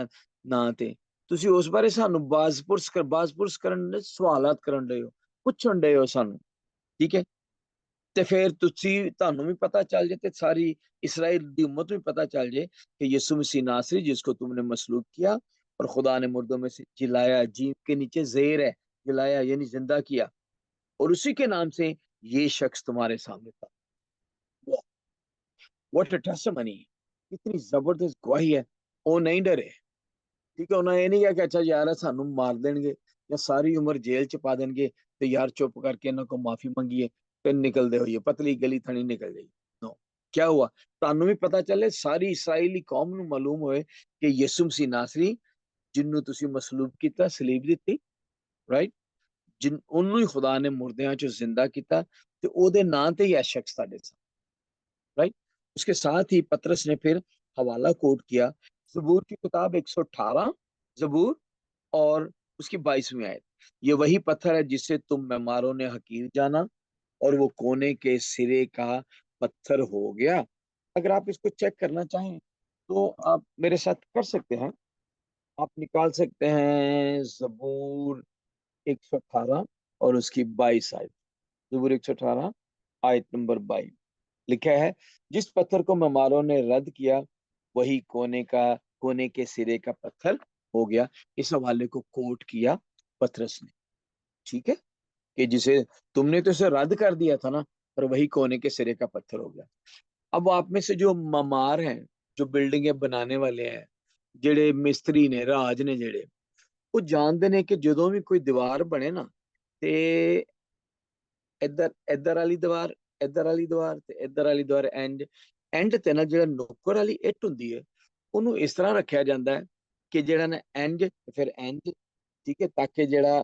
ਨਾਂ ਤੇ, ਤੁਸੀਂ ਉਸ ਬਾਰੇ ਸਾਨੂੰ ਬਾਜ਼ਪੁਰਸ ਕਰਨ ਦੇ ਸਵਾਲਾਤ ਕਰਨ ਦੇ ਹੋ, ਪੁੱਛਣ ਦੇ ਹੋ ਸਾਨੂੰ, ਠੀਕ ਹੈ। ਤੇ ਫਿਰ ਤੁਹਾਨੂੰ ਵੀ ਪਤਾ ਚੱਲ ਜੇ, ਤੇ ਸਾਰੀ इसराइल की उम्मत में पता चल जाए कि यीशु मसीह नासरी, जिसको तुमने मसलूब किया और खुदा ने मुर्दों में से जिलाया, जीव के नीचे ज़ेर है, जिलाया यानी जिंदा किया, और उसी के नाम से ये शख्स तुम्हारे सामने था। व्हाट अ टेस्टिमनी, कितनी जबरदस्त गवाही है। वो नहीं डरे, ठीक है, उन्होंने ये नहीं कहा कि अच्छा यार सानू मार देंगे या सारी उम्र जेल च पा देंगे, तो यार चुप करके इन्हों को माफी मंगिए फिर निकलते होइए, पतली गली थनी निकल जाइए। नो, क्या हुआ, तानू भी पता चले, सारी इसराइली कौम नू मालूम होए कि यीशु मसीह नासरी, जिन्नू तुसी मसलूब कीता, सलीब दित्ती, राइट, जिन ओनू ही खुदा ने मुर्दियां चो जिंदा कीता, ते ओदे नां ते ही ऐ शख्स साडे सामने, राइट। उसके साथ ही पतरस ने फिर हवाला कोट किया, जबूर की किताब 118 जबूर और उसकी 22वीं आयत, ये वही पत्थर है जिसे तुम मेमारों ने हकीर जाना और वो कोने के सिरे का पत्थर हो गया। अगर आप इसको चेक करना चाहें तो आप मेरे साथ कर सकते हैं, आप निकाल सकते हैं जबूर 118 और उसकी 22 आयत। जबूर 118 आयत नंबर 22 लिखा है, जिस पत्थर को मेमारों ने रद्द किया वही कोने के सिरे का पत्थर हो गया। इस हवाले को कोट किया पतरस ने, ठीक है, कि जिसे तुमने तो इसे रद्द कर दिया था ना, पर वही कोने के सिरे का पत्थर हो गया। अब आप में से जो ममार हैं, जो बिल्डिंगे बनाने वाले हैं, जेड़े मिस्त्री ने, राज ने, जेड़े वो जानते ने कि ਜਦੋਂ भी कोई दीवार बने ना, ते इधर वाली दीवार, इधर वाली दीवार ते इधर वाली दीवार, एंड ते ना ਜਿਹੜਾ ਨੁੱਕਰ ਵਾਲੀ ਇੱਟ ਹੁੰਦੀ ਹੈ, ਉਹਨੂੰ ਇਸ ਤਰ੍ਹਾਂ ਰੱਖਿਆ ਜਾਂਦਾ ਹੈ ਕਿ ਜਿਹੜਾ ਨਾ एंड फिर एंड, ठीक है, ताकि ਜਿਹੜਾ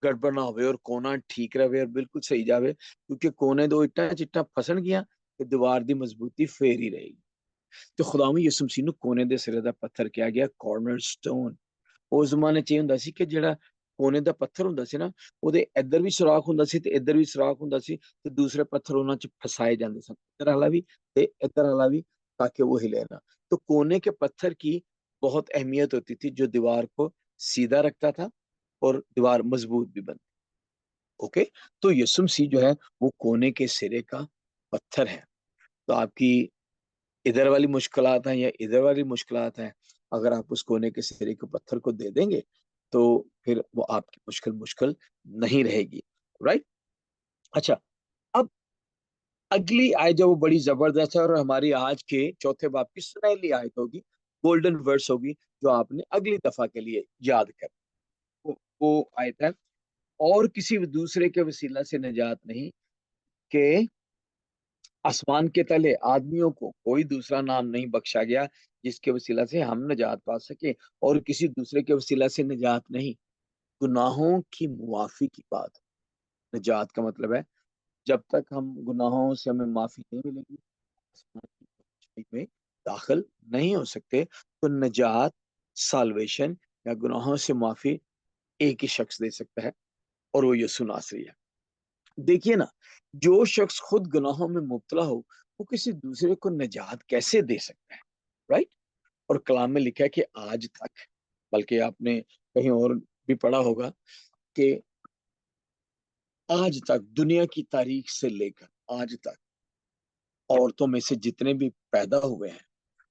गड़बड़ ना होवे और कोना ठीक रहे और बिल्कुल सही जावे, क्योंकि कोने दो इट्टा चिट्टा फसन गया तो दीवार की मजबूती फेर ही रहेगी। तो खुदावंद यीशु मसीह ਨੂੰ कोने ਦੇ ਸਿਰੇ ਦਾ ਪੱਥਰ ਕਿਹਾ ਗਿਆ, ਕॉर्नर स्टोन। ਉਸ ਜ਼ਮਾਨੇ 'ਚ ਇਹ ਹੁੰਦਾ ਸੀ ਕਿ ਜਿਹੜਾ ਕੋਨੇ ਦਾ ਪੱਥਰ ਹੁੰਦਾ ਸੀ ਨਾ, ਉਹਦੇ ਇੱਧਰ ਵੀ ਸੁਰਾਖ ਹੁੰਦਾ ਸੀ ਤੇ ਇੱਧਰ ਵੀ ਸੁਰਾਖ ਹੁੰਦਾ ਸੀ, ਤੇ ਦੂਸਰੇ ਪੱਥਰ ਉਹਨਾਂ 'ਚ ਫਸਾਏ ਜਾਂਦੇ ਸਨ, ਇੱਧਰ ਵਾਲਾ ਵੀ ਤੇ ਇੱਧਰ वाला भी, ताकि वो हिले ना। तो कोने के पत्थर की बहुत अहमियत होती थी, जो दीवार को सीधा रखता था और दीवार मजबूत भी बनती। ओके, तो यीशु मसीह जो है वो कोने के सिरे का पत्थर है। तो आपकी इधर वाली मुश्किलात हैं या इधर वाली मुश्किलात हैं, अगर आप उस कोने के सिरे के पत्थर को दे देंगे तो फिर वो आपकी मुश्किल नहीं रहेगी, राइट। अच्छा, अब अगली आयत जो वो बड़ी जबरदस्त है और हमारी आज के चौथे बाब की सुनहली आयत होगी, गोल्डन वर्स होगी, जो आपने अगली दफा के लिए याद कर, वो आयत है, और किसी दूसरे के वसीला से निजात नहीं कि आसमान के तले आदमियों को कोई दूसरा नाम नहीं बख्शा गया जिसके वसीला से हम निजात पा सके, और किसी दूसरे के वसीला से निजात नहीं, गुनाहों की मुआफी की बात। निजात का मतलब है जब तक हम गुनाहों से हमें माफी नहीं मिलेगी, आसमान की बादशाही में दाखिल नहीं हो सकते। तो निजात, साल्वेशन या गुनाहों से माफी एक ही शख्स दे सकता है, और वो यीशु नासरी है। देखिए ना, जो शख्स खुद गुनाहों में मुब्तला हो वो किसी दूसरे को निजात कैसे दे सकता है, राइट। और कलाम में लिखा है कि आज तक, बल्कि आपने कहीं और भी पढ़ा होगा कि आज तक दुनिया की तारीख से लेकर आज तक औरतों में से जितने भी पैदा हुए हैं,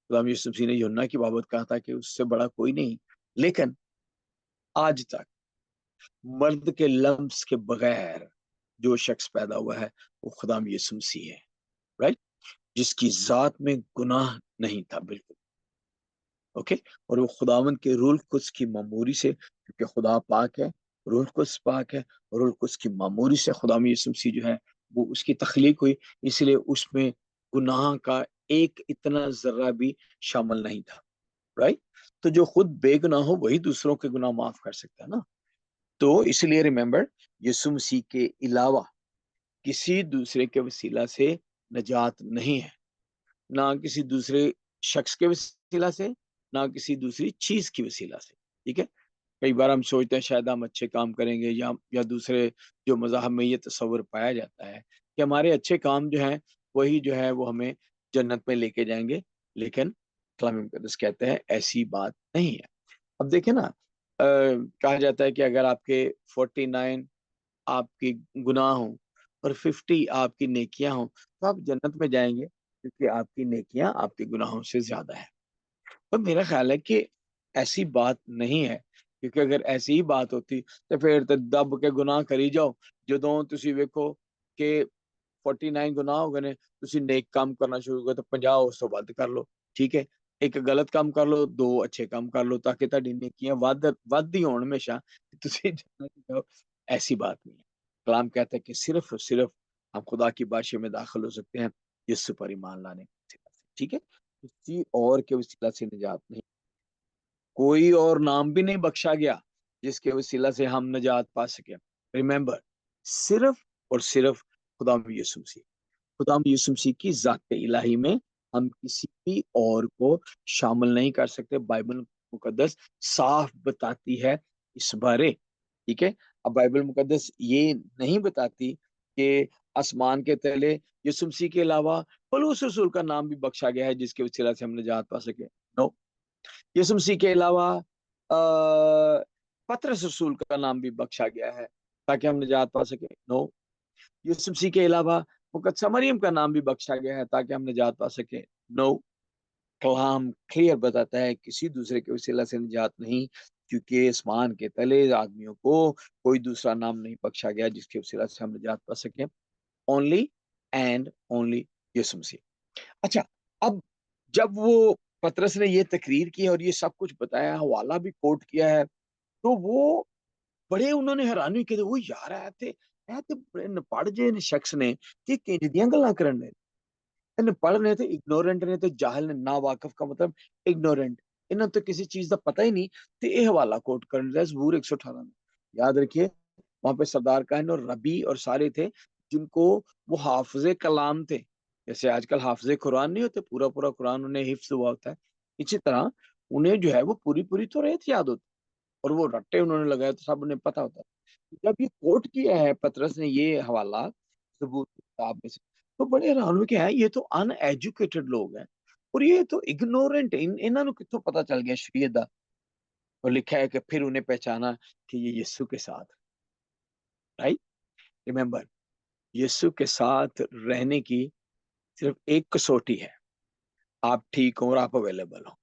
खुदाम यीशु मसीह ने यूहन्ना की बाबत कहा था कि उससे बड़ा कोई नहीं, लेकिन आज तक मर्द के लम्स के बगैर जो शख्स पैदा हुआ है वो खुदाम यीशु मसीह है, राइट, जिसकी जात में गुनाह नहीं था बिल्कुल। ओके, और वो खुदावंद के रूल कुछ की मामूरी से, क्योंकि खुदा पाक है, रूल कुछ पाक है, और रूल कुछ की मामूरी से खुदाम यीशु मसीह जो है वो उसकी तख्लीक हुई, इसलिए उसमें गुनाह का एक इतना जर्रा भी शामिल नहीं था, राइट। तो जो खुद बेगुनाह हो वही दूसरों के गुनाह माफ कर सकता है ना। तो इसलिए रिमेंबर, यीशु मसीह के अलावा किसी दूसरे के वसीला से नजात नहीं है, ना किसी दूसरे शख्स के वसीला से, ना किसी दूसरी चीज की वसीला से, ठीक है। कई बार हम सोचते हैं शायद हम अच्छे काम करेंगे, या दूसरे जो मज़ाहब में ये तस्वर पाया जाता है कि हमारे अच्छे काम जो हैं वही जो है वो हमें जन्नत में लेके जाएंगे, लेकिन कलाम मुकद्दस कहते हैं ऐसी बात नहीं है। अब देखें ना, कहा जाता है कि अगर आपके 49 आपकी गुनाह हो और 50 आपकी नेकियां हो तो आप जन्नत में जाएंगे, क्योंकि आपकी नेकियां आपके गुनाहों से ज्यादा है। तो मेरा ख्याल है कि ऐसी बात नहीं है, क्योंकि अगर ऐसी ही बात होती तो फिर तो दब के गुनाह करी जाओ, ਜਦੋਂ ਤੁਸੀਂ ਵੇਖੋ ਕਿ 49 ਗੁਨਾਹ ਹੋ ਗਏ ਨੇ, ਤੁਸੀਂ ਨੇਕ ਕੰਮ ਕਰਨਾ ਸ਼ੁਰੂ ਕਰੋ ਤਾਂ 50 ਉਸ ਤੋਂ ਵੱਧ ਕਰ ਲਓ, ਠੀਕ ਹੈ। ਇੱਕ ਗਲਤ ਕੰਮ ਕਰ ਲਓ, ਦੋ ਅੱਛੇ ਕੰਮ ਕਰ ਲਓ, ਤਾਂ ਕਿ ਤੁਹਾਡੀ ਨੇਕੀਆਂ ਵੱਧ ਹੀ ਹੋਣ हमेशा, ਤੁਸੀਂ जन्नत जाओ। ऐसी बात नहीं है। कलाम कहता है कि सिर्फ और सिर्फ हम खुदा की बादशाह में दाखिल हो सकते हैं यीशु पर ईमान लाने के वसीला से, ठीक है। किसी और के वसीला से निजात नहीं, कोई और नाम भी नहीं बख्शा गया जिसके वसीला से हम निजात पा सके। रिमेंबर, सिर्फ और सिर्फ खुदा यीशु मसीह, खुदा यीशु मसीह की जात इलाही में हम किसी भी और को शामिल नहीं कर सकते। बाइबल मुकद्दस साफ बताती है इस बारे, ठीक है। अब बाइबल मुकद्दस ये नहीं बताती कि आसमान के तले यीशु मसीह के अलावा पौलुस रसूल का नाम भी बख्शा गया है जिसके वसीला से हम निजात पा सके। नो, यीशु मसीह के अलावा पतरस रसूल का नाम भी बख्शा गया है ताकि हम निजात पा सके। नो, यीशु मसीह के अलावा मुकद्दसा मरियम का नाम भी बख्शा गया है ताकि हम निजात पा सके। नो, कलाम क्लियर बताता है किसी दूसरे के वसीला से निजात नहीं, क्योंकि आसमान के तले आदमियों को कोई दूसरा नाम नहीं बख्शा गया जिसके वसीला से हम निजात पा सके। ओनली एंड ओनली यीशु मसीह। अच्छा, अब जब वो पतरस ने ये तकरीर की और ये सब कुछ बताया, हवाला भी कोट किया है, तो वो बड़े उन्होंने हैरानी की, वो यार ऐ ते बड़े नपढ़ जे ने शख्स ने कि किंज दियां गल्लां करन दे। इन्हें पढ़ रहे थे, इग्नोरेंट ने तो जाहिल ने, ना वाकिफ का मतलब इग्नोरेंट, इन्हें तो किसी चीज का पता ही नहीं। तो ये हवाला कोट कर रहा है ज़बूर 118 में। याद रखिए, वहां पे सरदार काहिन और रबी और सारे थे जिनको वो हाफिज कलाम थे। जैसे आजकल हाफिज कुरान नहीं होते, पूरा पूरा कुरान उन्हें हिफ्ज हुआ होता है, इसी तरह उन्हें जो है वो पूरी पूरी तो रेत याद होती, और वो रट्टे उन्होंने लगाए तो सब उन्हें पता होता है। जब ये कोट किया है पतरस ने ये हवाला सबूत किताब में से, तो बड़े हैरान हुए कि है ये तो अनएजुकेटेड लोग हैं, और ये तो इग्नोरेंट है, इन्होंने कितों पता चल गया शरीयत दा। और लिखा है कि फिर उन्हें पहचाना कि ये यीशु के साथ, राइट। रिमेंबर, यीशु के साथ रहने की सिर्फ एक कसौटी है, आप ठीक हो और आप अवेलेबल हो,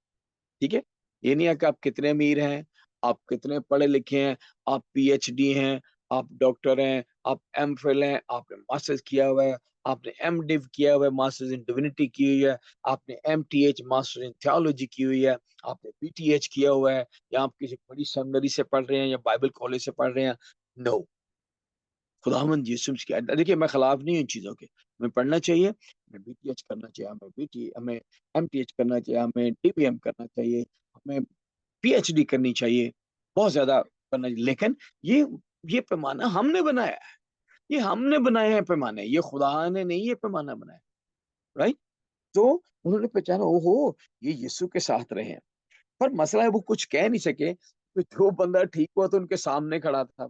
ठीक है। ये नहीं है कि आप कितने अमीर हैं, आप कितने पढ़े लिखे हैं, आप पीएचडी हैं, आप डॉक्टर हैं, आप एमफिल हैं, आपने मास्टर्स किया हुआ है, आपने एमडिव किया हुआ है, मास्टर्स इन डिविनिटी की हुई है, आपने एमटीएच मास्टर्स इन थियोलॉजी की हुई है, आपने पीटीएच किया हुआ है, या आप किसी बड़ी सेमिनरी से पढ़ रहे हैं या बाइबल कॉलेज से पढ़ रहे हैं। नो, खुदावंद यीशु मसीह की, देखिए मैं खिलाफ नहीं हूँ इन चीज़ों के, हमें पढ़ना चाहिए, हमें बीटीएच करना चाहिए, हमें एमटीएच करना चाहिए, हमें डीबीएम करना चाहिए, हमें पीएचडी करनी चाहिए, बहुत ज्यादा करना चाहिए। लेकिन ये पैमाना हमने बनाया है, ये हमने बनाए हैं पैमाने, ये खुदा ने नहीं ये पैमाना बनाया, राइट। तो उन्होंने पहचाना, ओहो ये यीशु के साथ रहे हैं। पर मसला है वो कुछ कह नहीं सके, तो जो बंदा ठीक हुआ तो उनके सामने खड़ा था,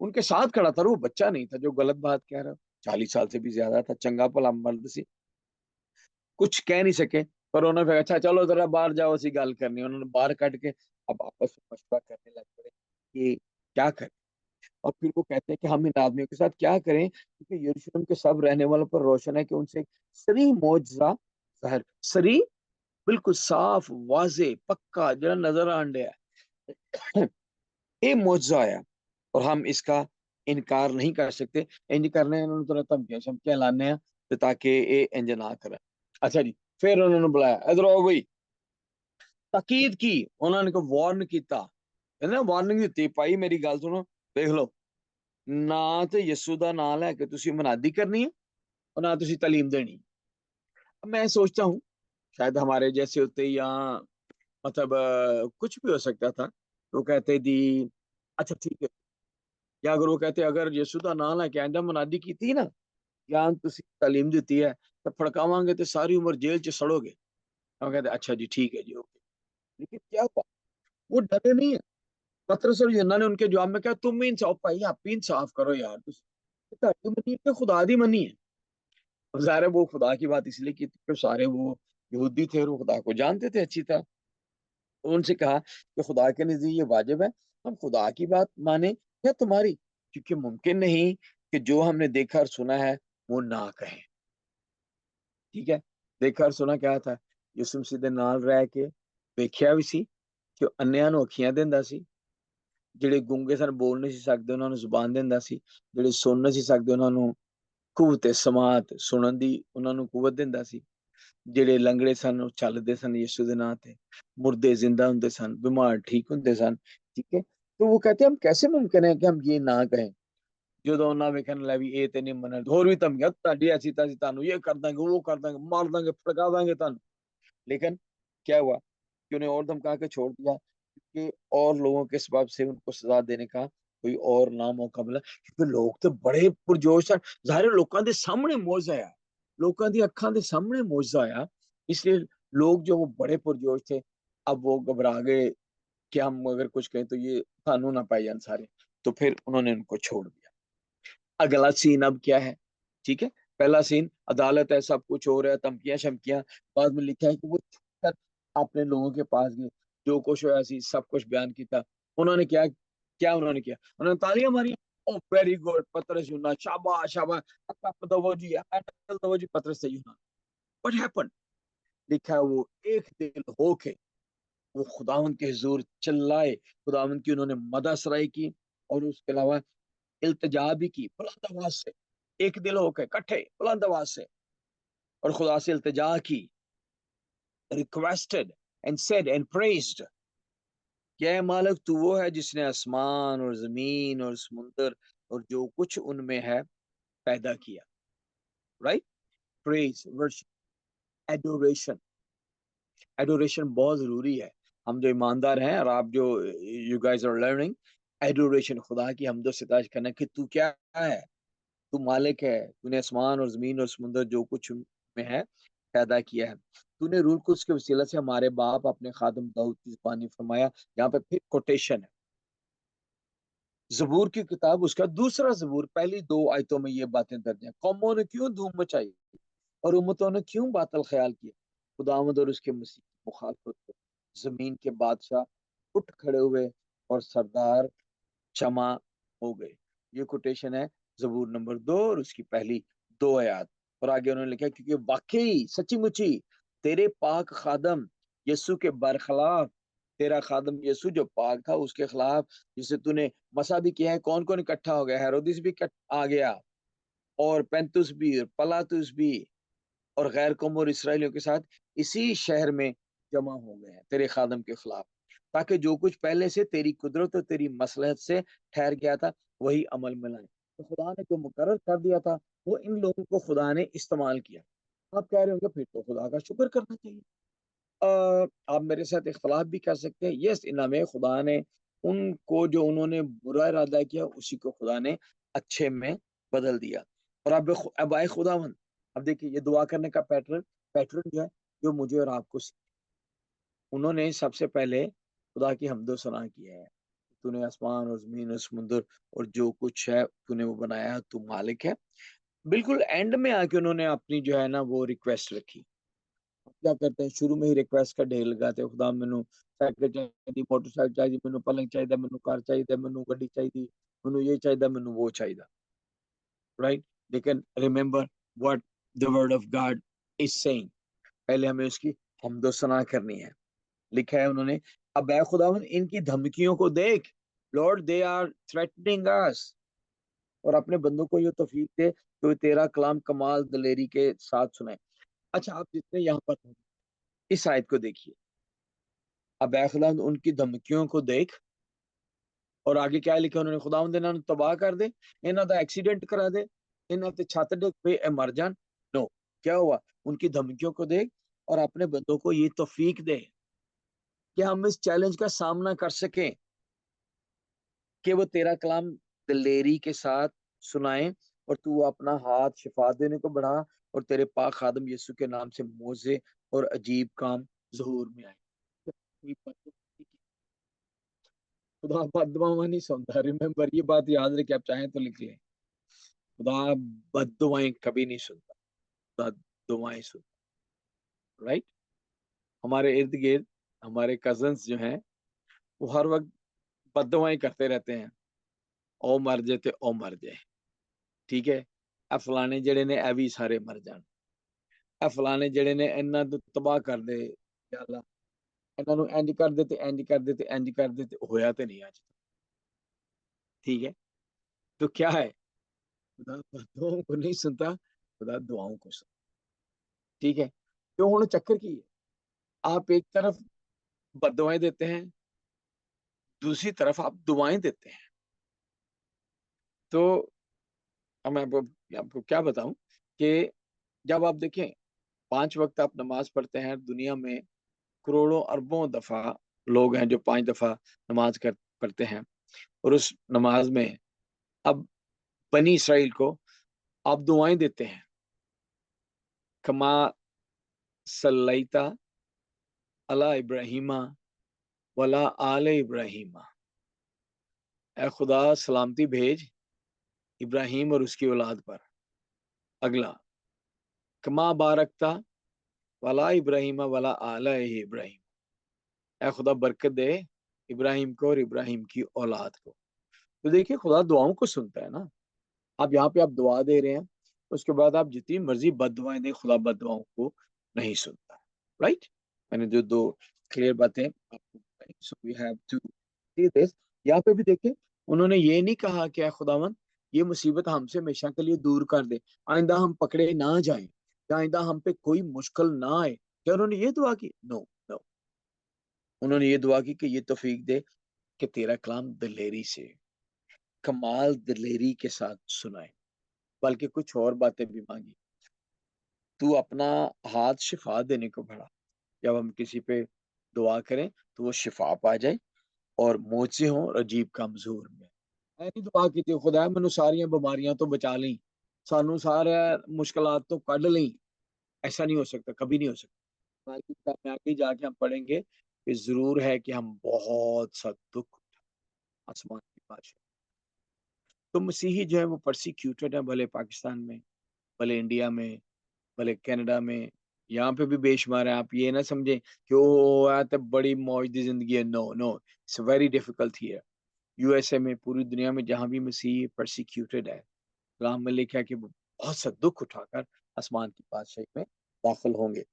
उनके साथ खड़ा था, वो बच्चा नहीं था जो गलत बात कह रहा, 40 साल से भी ज्यादा था, चंगा भला मर्द सी, कुछ कह नहीं सके। पर उन्होंने कहा अच्छा चलो जरा बाहर जाओ, सी गल करनी, उन्होंने बाहर कट के अब आपस में मशवरा करने लग पड़े कि क्या करें। और फिर वो कहते हैं कि हम इन आदमियों के साथ क्या करें, क्योंकि यरूशलेम के सब रहने वालों पर रोशन है कि उनसे सरी मौजजा जाहिर, सरी बिल्कुल साफ वाजे पक्का जरा नजर आंडे है, ये मौजजा आया और हम इसका इनकार नहीं कर सकते। इंज करने उन्होंने तुरंत धमकियां शमकियां लाने हैं ते ताकि ये इंज ना करें। अच्छा जी, फिर उन्होंने बुलाया, इधर आओ भाई, ताकीद की, उन्होंने को वार्न किया, ना वार्निंग दी, भाई मेरी गल सुनो, देख लो, ना तो यीशु का नाम लैके तुसी मनादी करनी है और ना तुसी तालीम देनी। मैं सोचता हूँ शायद हमारे जैसे होते या मतलब कुछ भी हो सकता था। वो कहते दी अच्छा ठीक है, या अगर वो कहते अगर यीशु का नाम लैके आंदा मनादी की थी ना या तुसी तालीम दी है तो फड़कावांगे तो सारी उम्र जेल च सड़ोगे। हम कहते अच्छा जी ठीक है जी ओके। लेकिन क्या हुआ, वो डरे नहीं है। पतरस और यूहन्ना ने उनके जवाब में कहा तुम भी इंसाफ, भाई आप भी इंसाफ करो यार, तुम मनी पे खुदा दी मनी है। और ज़ाहिर है वो खुदा की बात इसलिए की क्योंकि सारे वो यहूदी थे और वो खुदा को जानते थे अच्छी तरह। तो उनसे कहा कि खुदा के नजदीक ये वाजिब है हम खुदा की बात माने या तुम्हारी, क्योंकि मुमकिन नहीं कि जो हमने देखा और सुना है वो ना कहें। ठीक है, देखा और सुना क्या था, यीशु मसीह दे नाल रह के वेख्या भी सी कि अन्नियां ਨੂੰ ਅੱਖੀਆਂ ਦਿੰਦਾ ਸੀ, ਜਿਹੜੇ ਗੂੰਗੇ ਸਨ ਬੋਲ ਨਹੀਂ ਸੀ ਸਕਦੇ ਉਹਨਾਂ ਨੂੰ ਜ਼ੁਬਾਨ ਦਿੰਦਾ ਸੀ, ਜਿਹੜੇ ਸੁਣ ਨਹੀਂ ਸੀ ਸਕਦੇ ਉਹਨਾਂ ਨੂੰ ਕੂਵਤ ਸਮਾਤ ਸੁਣਨ ਦੀ ਉਹਨਾਂ ਨੂੰ ਕੂਵਤ ਦਿੰਦਾ ਸੀ, ਜਿਹੜੇ ਲੰਗੜੇ ਸਨ ਉਹ ਚੱਲਦੇ ਸਨ यीशु ਦੇ ਨਾਂ ਤੇ, मुर्दे जिंदा होंगे सन, बीमार ठीक होंगे सन। ठीक है, तो वो कहते हैं हम कैसे मुमकिन है कि हम ये ना कहें। ਜਦੋਂ ਉਹਨਾਂ ਵੇਖਣ ਲੈ ਵੀ ਇਹ ਤੇ ਨਹੀਂ ਮੰਨਣ, ਹੋਰ ਵੀ ਧਮਕੀਆਂ ਤੁਹਾਡੀ ਐਸੀ ਤੈਸੀ, ਤੁਹਾਨੂੰ ਇਹ ਕਰ ਦਾਂਗੇ वो कर देंगे मार देंगे फड़का देंगे ਤੁਹਾਨੂੰ। लेकिन क्या हुआ कि उन्हें और धमका के छोड़ दिया कि और लोगों के सबब से उनको सजा देने का कोई और ना मौका मिला, क्योंकि लोग तो बड़े पुरजोश सन। ਜ਼ਾਹਿਰ ਲੋਕਾਂ ਦੇ ਸਾਹਮਣੇ ਮੌਜਜ਼ਾ ਆਇਆ, लोगों की ਅੱਖਾਂ ਦੇ सामने मौजज़ा आया, इसलिए लोग जो वो बड़े पुरजोश थे अब वो घबरा गए कि हम अगर कुछ कहें तो ये कानून ना पाए जान सारे। तो फिर उन्होंने उनको छोड़ दिया। अगला सीन अब क्या है, ठीक है, पहला सीन अदालत है, सब कुछ हो रहा है, धमकियां शमकियां, बाद में लिखा है कि वो अपने लोगों के पास गए, जो कुछ होया सी सब कुछ बयान किया। उन्होंने क्या क्या उन्होंने किया, उन्होंने तालियां मारी, ओ वेरी गुड पतरस यूहन्ना, शाबाश शाबाश, दवो जी दवो जी पतरस से यूहन्ना। व्हाट हैपेंड, लिखा है वो एक दिल होके वो खुदावंद के हुजूर चिल्लाए, खुदावंद की उन्होंने मदद सराई की और उसके अलावा इल्तिजा भी की बुलंद आवाज से, एक दिल होकर इकट्ठे बुलंद आवाज से, और खुदा से इल्तिजा की, requested and said and praised, क्या मालिक तू वो है जिसने आसमान और जमीन और समुंदर और जो कुछ उनमें है पैदा किया। Right, praise, worship, adoration. Adoration बहुत जरूरी है। हम जो ईमानदार हैं और आप जो you guys are learning adoration, खुदा की हमदो सितारिश करना कि तू क्या है, तू मालिक है, तूने आसमान और जमीन और समुंदर जो कुछ में है पैदा किया है। तूने रूल कुद्स के वसीला से हमारे बाप अपने खादम दाऊद की जुबानी फरमाया। यहाँ पे फिर कोटेशन है, जबूर की किताब उसका दूसरा जबूर पहली 2 आयतों में ये बातें दर्ज हैं। कौमों ने क्यों धूम मचाई और उम्मतों ने क्यों बातल ख्याल किया, खुदावंद और उसके मसीह की मुखालफत को जमीन के बादशाह उठ खड़े हुए और सरदार क्षमा हो गए। ये कोटेशन है जबूर नंबर 2 और उसकी पहली 2 आयत। और आगे उन्होंने लिखा क्योंकि वाकई सच्ची मुच्ची तेरे पाक खादम यीशु के बरखिलाफ, तेरा खादम यीशु जो पाक था उसके खिलाफ जिसे तूने मसा भी किया है। कौन कौन इकट्ठा हो गया, हेरोदिस भी आ गया और पेंतुस भी और पलातुस भी और गैर कौम और इसराइलियों के साथ इसी शहर में जमा हो गए हैं तेरे खादम के खिलाफ, ताकि जो कुछ पहले से तेरी कुदरत और तेरी मसलहत से ठहर गया था वही अमल में लाए। तो खुदा ने जो मुकर्रर कर दिया था वो इन लोगों को खुदा ने इस्तेमाल किया। आप कह रहे होंगे फिर तो खुदा का शुक्र करना चाहिए। आप मेरे साथ इख्तलाफ भी कर सकते हैं। यस, इनाम खुदा ने उनको जो उन्होंने बुरा इरादा किया उसी को खुदा ने अच्छे में बदल दिया। और अब आए खुदावंद, अब देखिए ये दुआ करने का पैटर्न पैटर्न जो है जो मुझे और आपको उन्होंने सबसे पहले खुदा की हमदो सना किया है। तूने आसमान और जमीन और समुंदर और जो कुछ है तूने वो बनाया, तू मालिक है। बिल्कुल एंड में आके उन्होंने अपनी जो है ना वो रिक्वेस्ट रखी। क्या करते हैं, शुरू में ही रिक्वेस्ट का ढेर लगाते हैं, खुदा मैनू साइकिल चाहिए, मोटरसाइकिल चाहिए, मैनू पलंग चाहिए, मैनू कार चाहिए, मैनू गड्डी चाहिए, मैनू ये चाहिए, मैनू वो चाहिए। राइट, लेकिन remember what the word of God is saying, पहले हमें उसकी हमदो सना करनी है। लिखा है उन्होंने, अब ऐ खुदावन इनकी धमकियों को देख, लॉर्ड दे आर थ्रेटनिंग अस, और अपने बंदों को ये तौफीक दे कि वो तेरा कलाम कमाल दलेरी के साथ सुनाए। अच्छा, आप जितने यहाँ पर हैं, इस आयत को देखिए। अब ऐ खुदा उनकी धमकियों को देख, और आगे क्या लिखा उन्होंने, खुदावंद इन्हां नूं तबाह कर दे, इन्हां दा एक्सीडेंट करा दे, इन्हां ते छत डिग पे ए मर जान। नो, क्या हुआ? उनकी धमकियों को देख और अपने बंदों को ये तौफीक दे कि हम इस चैलेंज का सामना कर सकें, कि वो तेरा कलाम दिलेरी के साथ सुनाएं, और तू अपना हाथ शिफा देने को बढ़ा, और तेरे पाक खादम यीशु के नाम से मोजे और अजीब काम ज़हूर में आए। खुदा बददुआएं नहीं सुनता। रिमेम्बर, ये बात याद रखे, आप चाहें तो लिख लें। खुदा बददुआएं कभी नहीं सुनता, खुदा दुआएं सुनता। राइट? हमारे इर्द गिर्द हमारे कजन्स जो हैं, वो हर वक्त बददुआएं करते रहते हैं, ओ मर जाए ते ओ मर जाए, ठीक है, ए फलाने जड़े ने ए भी सारे मर जान, ए फलाने जड़े ने इन्हां नूं तबाह कर दे, या अल्लाह इन्हां नूं इंज कर दे ते इंज कर दे ते इंज कर दे, ते होया ते नहीं अज। ठीक है, तो क्या है, खुदा बददुआओं को नहीं सुनता, खुदा दुआओं को सुनता। ठीक है, तो हुण चक्कर की है, आप एक तरफ बददुआएं देते हैं, दूसरी तरफ आप दुआएं देते हैं। तो अब मैं आपको क्या बताऊं कि जब आप देखें 5 वक्त आप नमाज पढ़ते हैं, दुनिया में करोड़ों अरबों दफा लोग हैं जो 5 दफा नमाज पढ़ते हैं, और उस नमाज में अब बनी इसराइल को आप दुआएं देते हैं, कमा सल्लैता अला इब्राहिमा वला आले इब्राहिमा, ए खुदा सलामती भेज इब्राहिम और उसकी औलाद पर। अगला, कमा बारकता वला इब्राहिमा वला आला इब्राहिम, ए खुदा बरकत दे इब्राहिम को और इब्राहिम की औलाद को। तो देखिए, खुदा दुआओं को सुनता है ना। आप यहाँ पे आप दुआ दे रहे हैं, उसके बाद आप जितनी मर्जी बददुआएं दें, खुदा बददुआओं को नहीं सुनता। राइट? मैंने जो दो क्लियर बातें आपको बताई, so we have to see this. यहाँ पे भी देखें, उन्होंने ये नहीं कहा कि खुदावन ये मुसीबत हमसे हमेशा के लिए दूर कर दे, आइंदा हम पकड़े ना जाएं, या आइंदा हम पे कोई मुश्किल ना आए। क्या उन्होंने ये दुआ की? No, no. उन्होंने ये दुआ की कि ये तौफीक दे कि तेरा कलाम दिलेरी से, कमाल दिलेरी के साथ सुनाए। बल्कि कुछ और बातें भी मांगी, तू अपना हाथ शिफा देने को बढ़ा। जब हम किसी पे दुआ करें तो वो शिफा पा जाए, और मोचे हों और अजीब कमजोर में। ऐसी दुआ की थी, खुदा मैनू सारियां बीमारियां तो बचा ली, सानू सारे मुश्किलात तो कढ़ ली। ऐसा नहीं हो सकता, कभी नहीं हो सकता। बाकी किताब में आगे जाके हम पढ़ेंगे कि जरूर है कि हम बहुत सा दुख आसमान की बादशाह। तो मसीही जो है वो परसिक्यूटेड है, भले पाकिस्तान में, भले इंडिया में, भले कनाडा में, यहाँ पे भी बेशुमार है। आप ये ना समझें कि ओ यार तो बड़ी मौज दी जिंदगी है। No, no, it's very difficult here. USA में, पूरी दुनिया में जहाँ भी मसीह परसिक्यूटेड है, कलाम में लिखा है कि वो बहुत सा दुख उठाकर आसमान की बादशाही में दाखिल होंगे।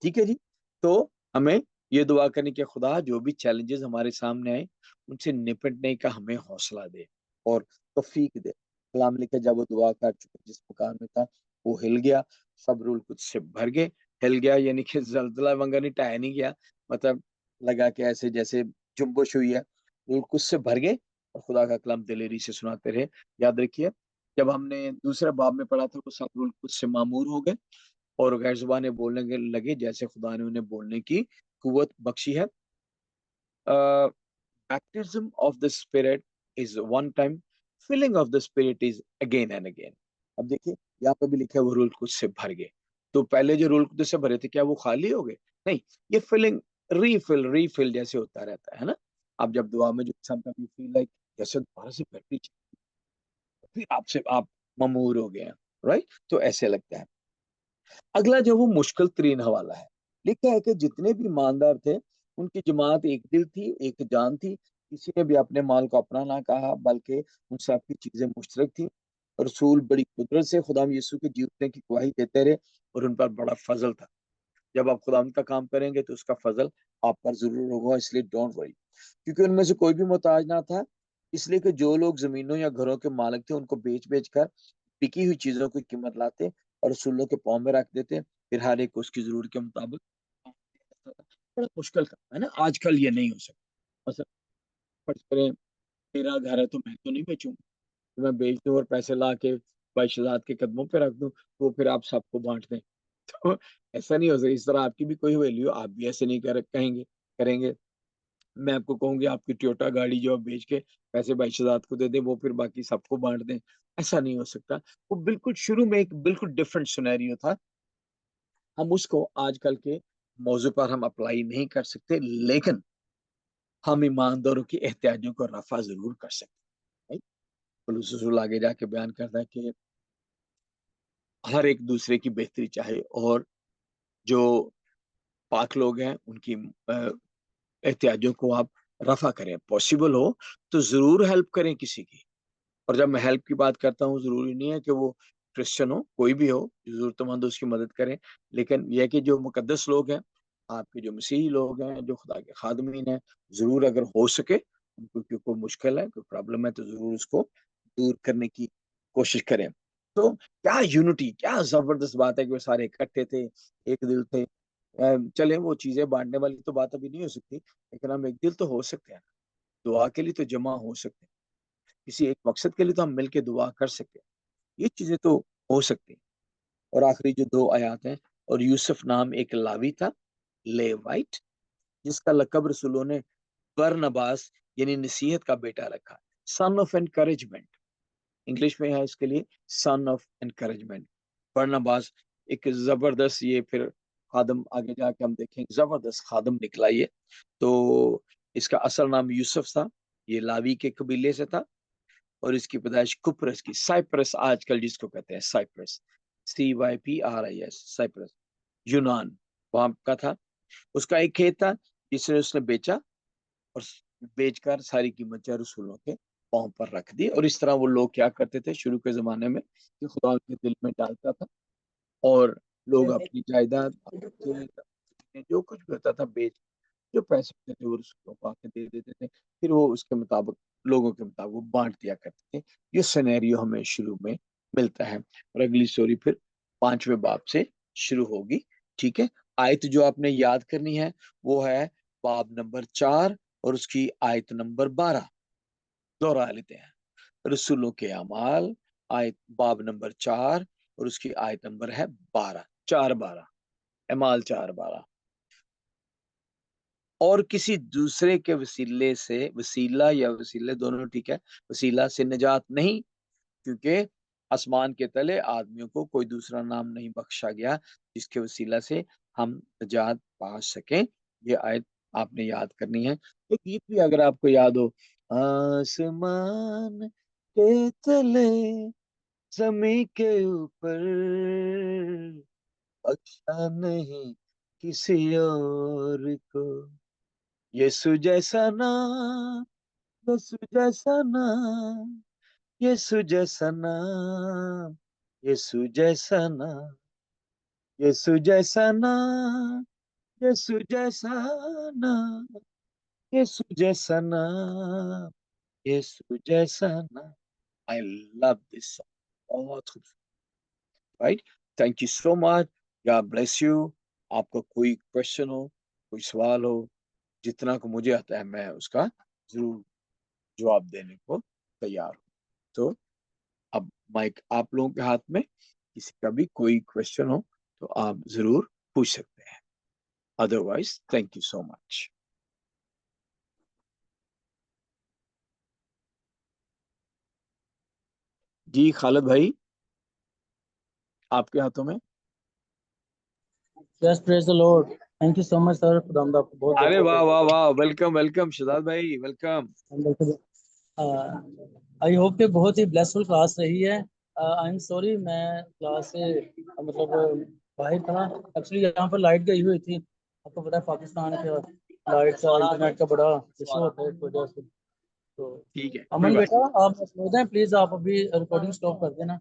ठीक है जी। तो हमें ये दुआ करनी कि खुदा जो भी चैलेंजेस हमारे सामने आए, उनसे निपटने का हमें हौसला दे और तौफीक दे। कलाम लिखे, जब वो दुआ कर चुके जिस मकान में था, वो हिल गया, सब रूल कुछ से भर गए। हिल गया यानी कि जलजला वंगा नहीं, ढाया नहीं गया, मतलब लगा कि ऐसे जैसे जुम्बश हुई है। रूल कुछ से भर गए और खुदा का कलाम दिलेरी से सुनाते रहे। याद रखिए, जब हमने दूसरे बाब में पढ़ा था, वो सब रूल कुछ से मामूर हो गए और गैर जुबानें बोलने लगे, जैसे खुदा ने उन्हें बोलने की कुव्वत बख्शी है। Baptism of the spirit is one time, filling of the spirit is again and again. अब देखिए, यहाँ पे भी लिखा है वो रूल कुछ से भर गए। तो पहले जो रूल कुछ से भरे थे, क्या वो खाली हो गए? नहीं, ये फिलिंग, रीफिल रीफिल जैसे होता रहता है ना। अब जब दुआ में जो समटाइम यू फील लाइक जैसे दोबारा से बैटरी, फिर आपसे आप ममूर हो गए हैं। राइट? तो ऐसे लगता है। अगला जो वो मुश्किल तरीन हवाला है, लिखा है कि जितने भी ईमानदार थे, उनकी जमात एक दिल थी, एक जान थी। किसी ने भी अपने माल को अपना ना कहा, बल्कि उन सबकी चीजें मुश्तरक थी। रसूल बड़ी कुदरत से खुदाम यीशु के जीवने की गवाही देते रहे, और उन पर बड़ा फजल था। जब आप खुदाम का काम करेंगे तो उसका फजल आप पर जरूर होगा, इसलिए डोंट वरी, क्योंकि उनमें से कोई भी मोहताज ना था, इसलिए कि जो लोग जमीनों या घरों के मालिक थे उनको बेच बेच कर बिकी हुई चीजों की कीमत लाते और रसूलों के पाँव में रख देते, फिर हर एक को उसकी जरूरत के मुताबिक। बड़ा मुश्किल काम है ना, आजकल ये नहीं हो सकता। मतलब फर्ज करें मेरा घर है तो मैं तो नहीं बेचूंगा, तो मैं बेच दूं और पैसे ला के भाई शहजाद के कदमों पे रख दूं, तो फिर आप सबको बांट दें। तो ऐसा नहीं हो सकता। इस तरह आपकी भी कोई वैल्यू, आप भी ऐसे नहीं कहेंगे करेंगे। मैं आपको कहूंगी आपकी टोयोटा गाड़ी जो आप बेच के पैसे भाई शहजाद को दे दें, वो फिर बाकी सबको बांट दें, ऐसा नहीं हो सकता। वो बिल्कुल शुरू में एक बिल्कुल डिफरेंट सिनेरियो था। हम उसको आजकल के मौजू पर हम अप्लाई नहीं कर सकते, लेकिन हम ईमानदारों की एहतियाजों को रफा जरूर कर सकते हैं। पुलिस रसूल आगे जाके बयान करता है कि हर एक दूसरे की बेहतरी चाहे, और जो पाक लोग हैं उनकी एहतियाजों को आप रफा करें, पॉसिबल हो तो जरूर हेल्प करें किसी की। और जब मैं हेल्प की बात करता हूँ, जरूरी नहीं है कि वो क्रिश्चियन हो, कोई भी हो, जो जरूरतमंद हो उसकी मदद करें। लेकिन यह कि जो मुकद्दस लोग हैं, आपके जो मसीही लोग हैं, जो खुदा के खादमीन हैं, जरूर अगर हो सके उनको कोई मुश्किल है, कोई प्रॉब्लम है, तो जरूर उसको दूर करने की कोशिश करें। तो क्या यूनिटी, क्या जबरदस्त बात है कि वो सारे इकट्ठे थे, एक दिल थे। चले वो चीजें बांटने वाली तो बात अभी नहीं हो सकती, लेकिन हम एक दिल तो हो सकते हैं, दुआ के लिए तो जमा हो सकते हैं, किसी एक मकसद के लिए तो हम मिलकर दुआ कर सकते हैं। ये चीजें तो हो सकती हैं। और आखिरी जो दो आयात हैं, और यूसुफ नाम एक लावी था, लेवाइट, जिसका लकब रसूलों ने बरनबास यानी नसीहत का बेटा रखा, सन ऑफ एनकरेजमेंट। इंग्लिश में है इसके लिए सन ऑफ एनकरेजमेंट। बरनबास एक जबरदस्त, ये फिर खादम आगे जाके हम देखेंगे, जबरदस्त खादम निकला ये। तो इसका असल नाम यूसुफ था, ये लावी के कबीले से था, और इसकी पैदाइश कुप्रस की, साइप्रस आजकल जिसको कहते हैं साइप्रस, CYPRIS, साइप्रस, यूनान, वहां का था। उसका एक खेत था जिसने उसने बेचा, और बेचकर सारी कीमत जो रसूलों के पांव पर रख दी। और इस तरह वो लोग क्या करते थे शुरू के जमाने में, कि खुदा उनके दिल में डालता था, और लोग अपनी जायदाद, जो कुछ भी होता था बेच, जो पैसे होते थे वो रसूलों को आके दे देते थे, फिर वो उसके मुताबिक, लोगों के मुताबिक वो बांट दिया करते थे। ये सिनेरियो हमें शुरू में मिलता है, और अगली स्टोरी फिर 5वें बाब से शुरू होगी। ठीक है, आयत जो आपने याद करनी है वो है बाब नंबर 4 और उसकी आयत नंबर 12। दोहरा लेते हैं, रसूलों के अमाल, आयत बाब नंबर 4 और उसकी आयत नंबर है 12, 4:12, अमाल 4:12। और किसी दूसरे के वसीले से, वसीला या वसीले दोनों ठीक है, वसीला से निजात नहीं, क्योंकि आसमान के तले आदमियों को कोई दूसरा नाम नहीं बख्शा गया जिसके वसीला से हम निजात पा सकें। ये आयत आपने याद करनी है। एक गीत भी अगर आपको याद हो, आसमान के तले जमी के ऊपर बख्शा नहीं किसी और को, यीशु जैसा नाम, यीशु जैसा नाम, यीशु जैसा नाम, यीशु जैसा नाम, यीशु जैसा नाम, यीशु जैसा नाम, यीशु जैसा नाम, यीशु जैसा नाम। आई लव दिस सॉन्ग, बहुत खूबसूरत। Right, thank you so much, God bless you. आपका कोई क्वेश्चन हो, कोई सवाल हो, जितना को मुझे आता है मैं उसका जरूर जवाब देने को तैयार हूँ। तो अब माइक आप लोगों के हाथ में, किसी का भी कोई क्वेश्चन हो तो आप जरूर पूछ सकते हैं, otherwise thank you so much. जी खालिद भाई, आपके हाथों में। Yes, praise the Lord. Thank you so much, sir. खुदावंद आपको बहुत अरे वाह बहुत वाह वाह, वेलकम वेलकम शहजाद भाई, वेलकम। आई होप कि बहुत ही ब्लेसफुल क्लास रही है। आई एम सॉरी, मैं क्लास से मतलब बाहर था। एक्चुअली यहाँ पर लाइट गई हुई थी, आपको पता है पाकिस्तान का लाइट का इंटरनेट का बड़ा इशू होता है इस वजह से। तो ठीक है, कोई अमन बात बेटा आप मौजूद हैं, प्लीज आप अभी रिकॉर्डिंग स्टॉप कर देना।